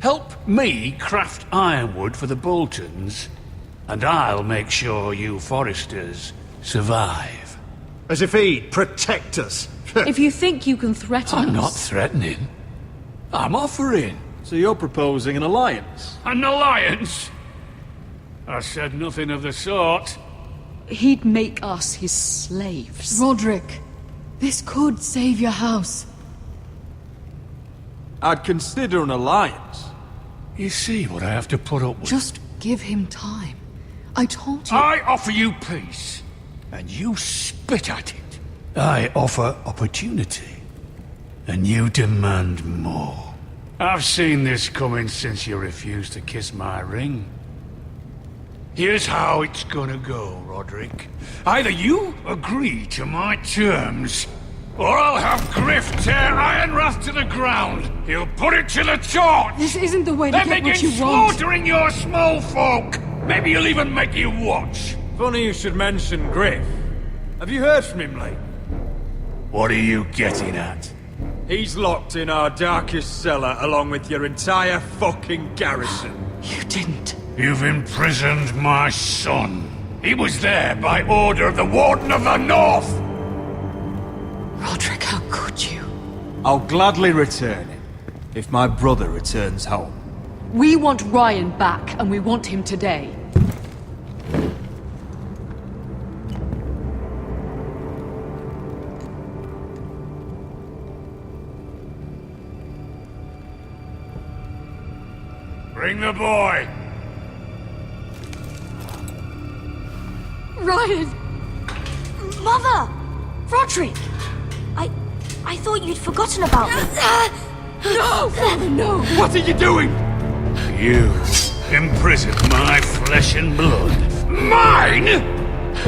B: Help me craft ironwood for the Boltons, and I'll make sure you Foresters survive.
O: As if he'd protect us.
H: If you think you can threaten
B: I'm
H: us...
B: not threatening. I'm offering.
R: So you're proposing an alliance?
B: An alliance? I said nothing of the sort.
H: He'd make us his slaves.
D: Roderick, this could save your house.
R: I'd consider an alliance.
B: You see what I have to put up with?
D: Just give him time. I told you...
B: I offer you peace, and you spit at it. I offer opportunity, and you demand more. I've seen this coming since you refused to kiss my ring. Here's how it's gonna go, Roderick. Either you agree to my terms, or I'll have Griff tear Ironwrath to the ground. He'll put it to the torch.
D: This isn't the way to
B: then
D: get what
B: begin
D: you want.
B: slaughtering your small folk. Maybe he'll even make you watch.
R: Funny you should mention Griff. Have you heard from him lately?
B: What are you getting at?
R: He's locked in our darkest cellar along with your entire fucking garrison.
D: You didn't.
B: You've imprisoned my son. He was there by order of the Warden of the North.
D: Roderick, how could you?
R: I'll gladly return him, if my brother returns home.
H: We want Ryan back, and we want him today.
B: Bring the boy.
A: Ryan! Mother! Roderick! I thought you'd forgotten about me.
H: No! Father, no!
R: What are you doing?
B: You imprisoned my flesh and blood. Mine?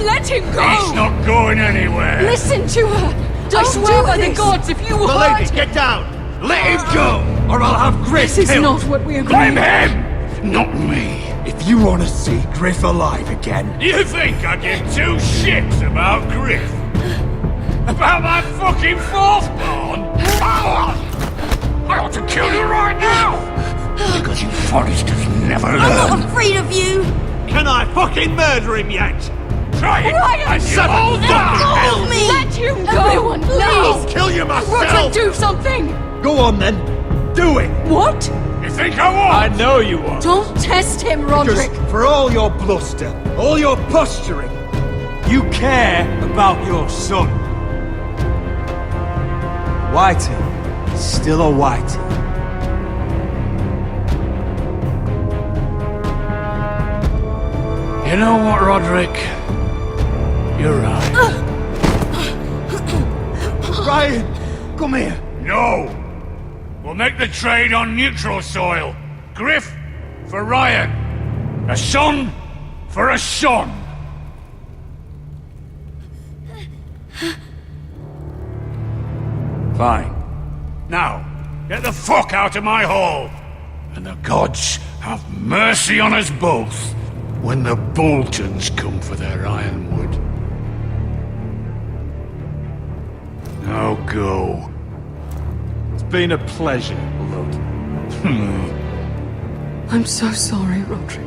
H: Let him go!
B: He's not going anywhere.
H: Listen to her! I swear by the gods, if you
O: The
H: hurt
O: lady, get down!
B: Let him go, or I'll have Griff
H: This is
B: killed.
H: not what we agreed.
B: Blame him, not me.
R: If you want to see Griff alive again...
B: You think I give two shits about Griff? About my fucking fourth-born? I ought to kill you right now! Because you Foresters never learn.
A: I'm not afraid of you!
O: Can I fucking murder him yet?
B: Try it,
H: Ryan,
B: and
O: shut
B: you'll
O: up!
B: die!
A: Hold me!
H: Let him go!
A: Everyone,
H: please!
O: I'll kill you myself!
H: Roderick, do something!
O: Go on then. Do it!
H: What?
B: You think I won't?
R: I know you won't.
H: Don't test him, Roderick!
O: Because for all your bluster, all your posturing,
R: You care about your son. Whitey is still a Whitey.
B: You know what, Roderick? You're right.
O: Ryan, come here.
B: No! We'll make the trade on neutral soil. Griff for Ryan. A son for a son.
R: Fine.
B: Now, get the fuck out of my hall! And the gods have mercy on us both when the Boltons come for their ironwood. Now go.
R: It's been a pleasure, Bullock.
D: I'm so sorry, Roderick.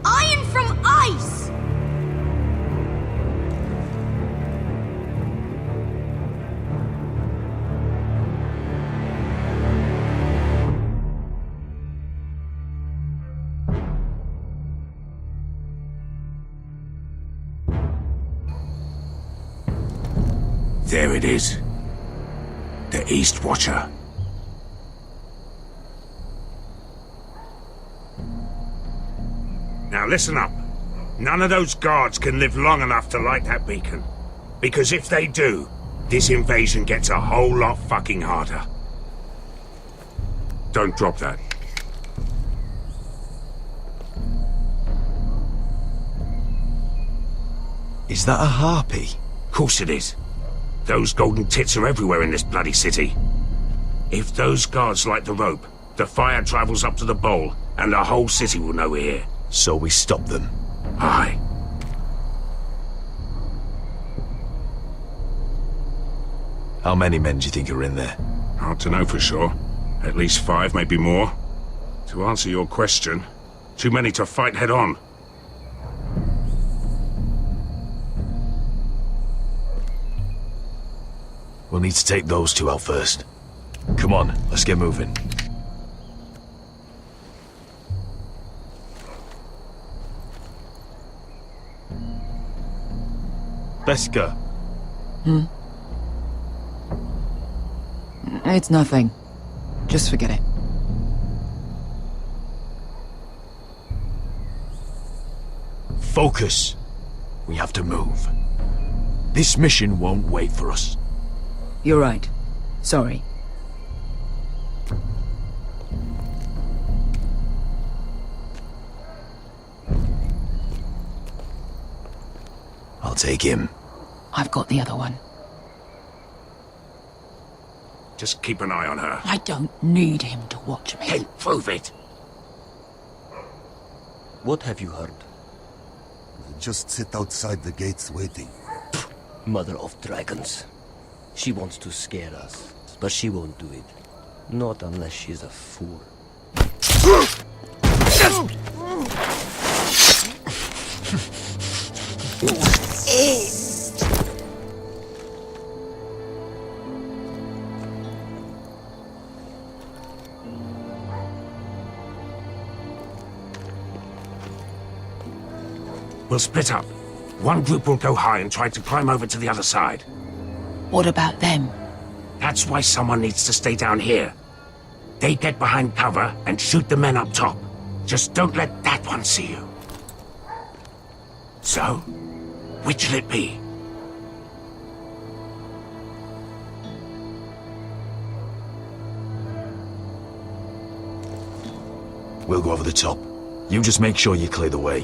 G: Iron from ice!
W: There it is. The East Watcher. Now listen up. None of those guards can live long enough to light that beacon. Because if they do, this invasion gets a whole lot fucking harder. Don't drop that.
V: Is that a harpy?
W: Of course it is. Those golden tits are everywhere in this bloody city. If those guards light the rope, the fire travels up to the bowl, and the whole city will know we're here.
V: So we stop them?
W: Aye.
V: How many men do you think are in there?
W: Hard to know for sure. At least 5, maybe more. To answer your question, too many to fight head on.
V: We'll need to take those 2 out first. Come on, let's get moving. Beska.
H: It's nothing. Just forget it.
V: Focus. We have to move. This mission won't wait for us.
H: You're right. Sorry.
V: I'll take him.
H: I've got the other one.
W: Just keep an eye on her.
L: I don't need him to watch me.
W: Then prove it.
E: What have you heard?
C: Just sit outside the gates waiting.
E: Mother of dragons. She wants to scare us, but she won't do it. Not unless she's a fool.
W: We'll split up. One group will go high and try to climb over to the other side.
L: What about them?
W: That's why someone needs to stay down here. They get behind cover and shoot the men up top. Just don't let that one see you. So, which'll it be?
V: We'll go over the top. You just make sure you clear the way.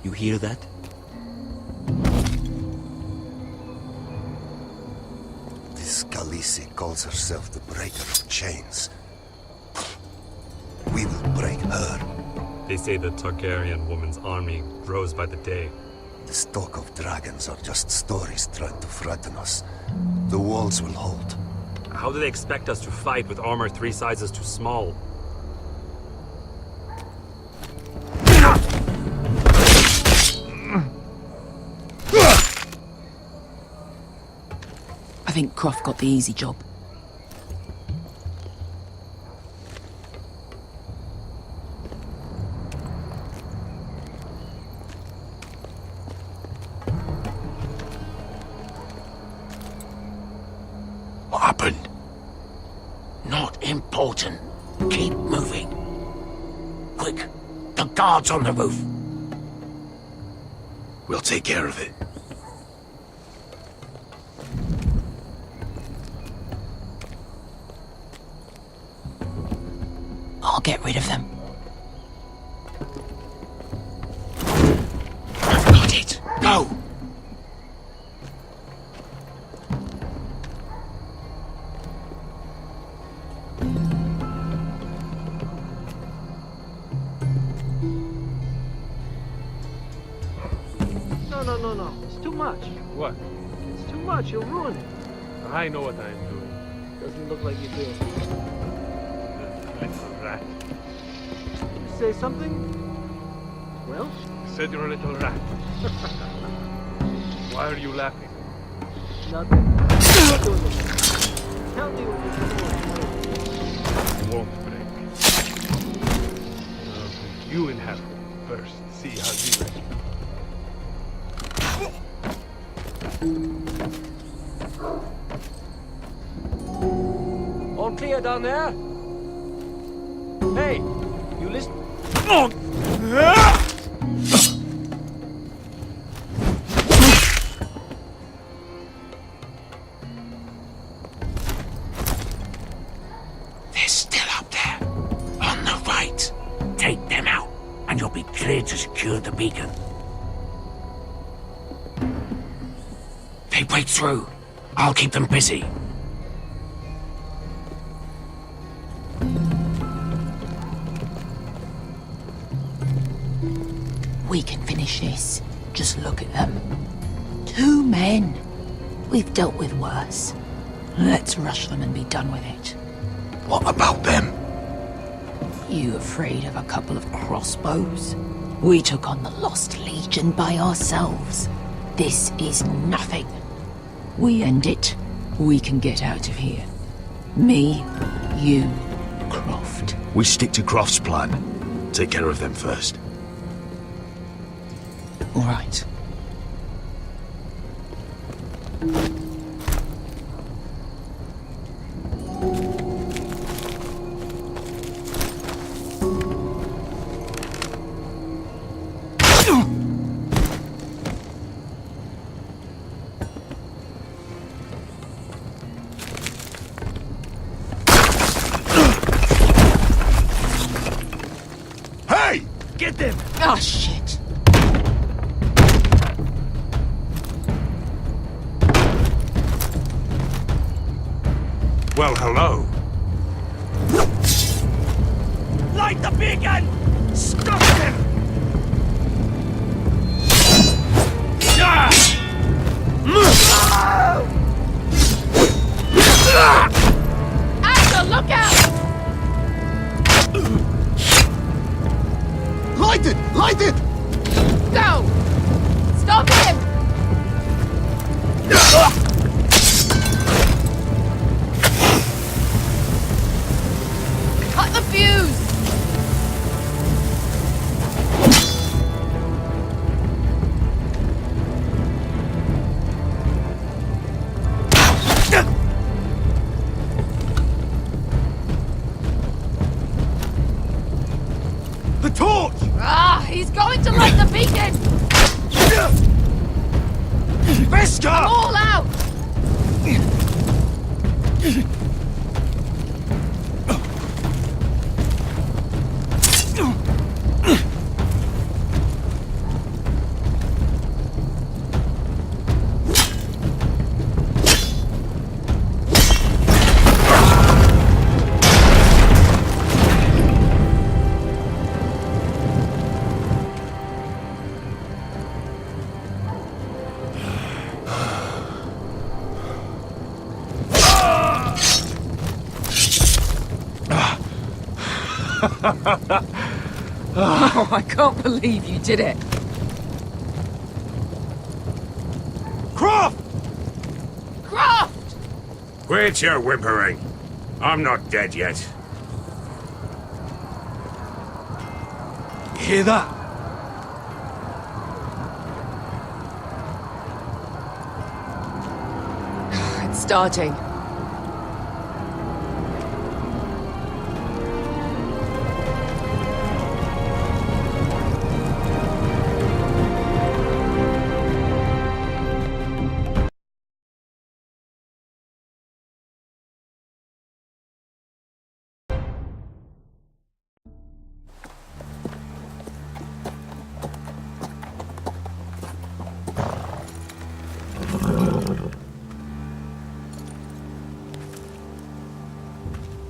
E: You hear that?
C: This Khaleesi calls herself the Breaker of Chains. We will break her.
I: They say the Targaryen woman's army grows by the day.
C: The stock of dragons are just stories trying to frighten us. The walls will hold.
I: How do they expect us to fight with armor 3 sizes too small?
L: I think Croft got the easy job.
B: What happened? Not important. Keep moving. Quick, the guards on the roof.
P: We'll take care of it.
L: I'll get rid of them.
B: I've got it. Go!
N: No. It's too much.
I: What?
N: It's too much. You'll ruin it.
I: I know what I am doing.
N: Doesn't look like you do.
I: Little rat.
N: You say something? Well?
I: I said you're a little rat. Why are you laughing?
N: Nothing. Tell me what
I: It won't break. I'll put you in hell first. See how you react.
U: All clear down there? Hey, you listen.
B: They're still up there. On the right. Take them out, and you'll be clear to secure the beacon. They break through. I'll keep them busy.
L: We can finish this. Just look at them. 2 men. We've dealt with worse. Let's rush them and be done with it.
P: What about them?
L: You afraid of a couple of crossbows? We took on the Lost Legion by ourselves. This is nothing. We end it, we can get out of here. Me, you, Croft.
P: We stick to Croft's plan. Take care of them first.
L: All right.
B: Hey! Get them!
L: Oh, shit.
W: Well, hello.
B: Light the beacon! Stop them!
T: Asher, look out!
C: Light it! Light it!
T: Go! Stop him! Cut the fuse!
B: The torch!
T: Ah, he's going to light the beacon!
B: Vesca!
T: I'm all out! Oh, I can't believe you did it.
R: Croft!
T: Croft!
W: Quit your whimpering. I'm not dead yet.
R: You hear that?
T: It's starting.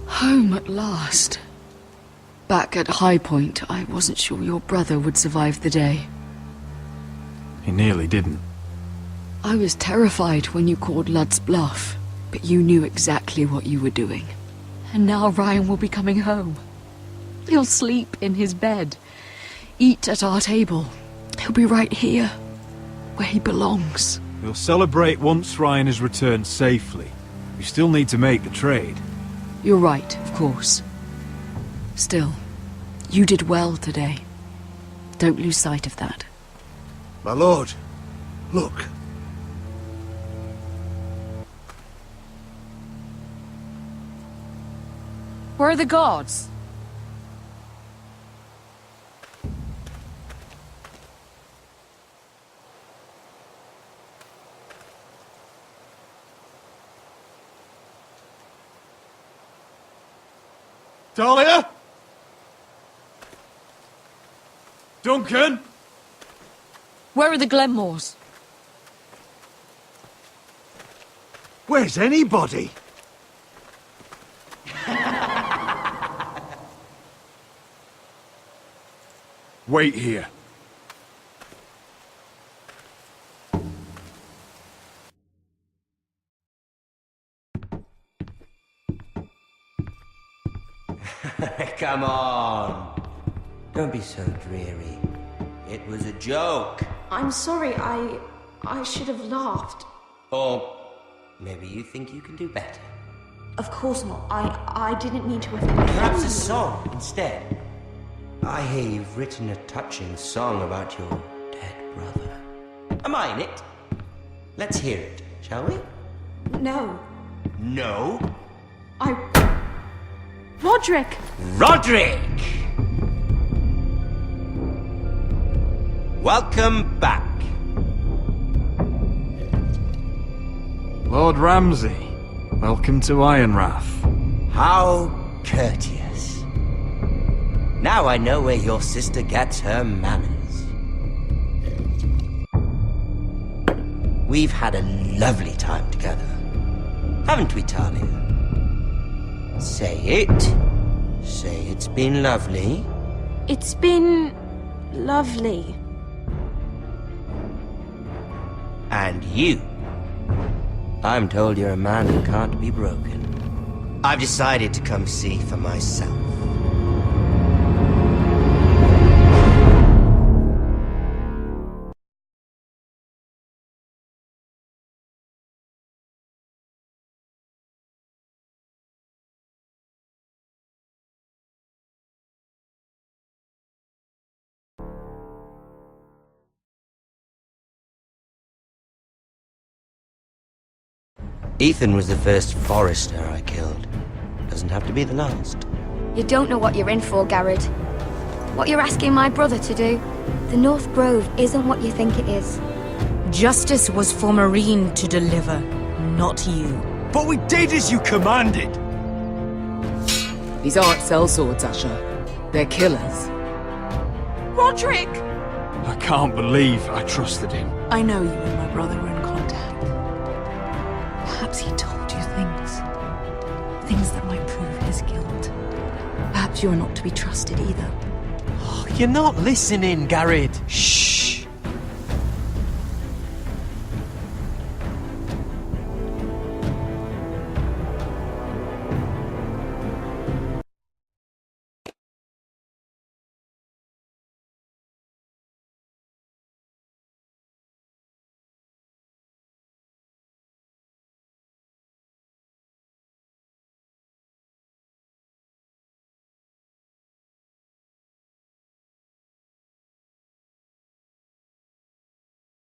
H: Home at last. Back at High Point, I wasn't sure your brother would survive the day.
P: He nearly didn't.
H: I was terrified when you called Ludd's bluff, but you knew exactly what you were doing. And now Ryan will be coming home. He'll sleep in his bed, eat at our table. He'll be right here, where he belongs.
R: We'll celebrate once Ryan has returned safely. We still need to make the trade.
H: You're right, of course. Still, you did well today. Don't lose sight of that.
O: My lord, look.
T: Where are the guards?
R: Dahlia? Duncan?
T: Where are the Glenmores?
O: Where's anybody?
R: Wait here.
E: Come on. Don't be so dreary. It was a joke.
A: I'm sorry, I should have laughed.
E: Or maybe you think you can do better.
A: Of course not. I didn't mean to offend you.
E: Perhaps a song instead. I hear you've written a touching song about your dead brother. Am I in it? Let's hear it, shall we?
A: No.
E: No?
A: Roderick!
E: Roderick! Welcome back.
R: Lord Ramsay, welcome to Ironrath.
E: How courteous. Now I know where your sister gets her manners. We've had a lovely time together, haven't we, Talia? Say it. Say it's been lovely.
A: It's been lovely.
E: And you. I'm told you're a man who can't be broken. I've decided to come see for myself. Ethan was the first Forrester I killed. Doesn't have to be the last.
G: You don't know what you're in for, Garrett. What you're asking my brother to do. The North Grove isn't what you think it is.
L: Justice was for Marine to deliver, not you.
R: But we did as you commanded!
H: These aren't sellswords, Asher. They're killers.
L: Roderick!
R: I can't believe I trusted him.
D: I know you and my brother were in contact. Perhaps he told you things that might prove his guilt. Perhaps you're not to be trusted either.
U: You're not listening, Garrett.
R: Shh!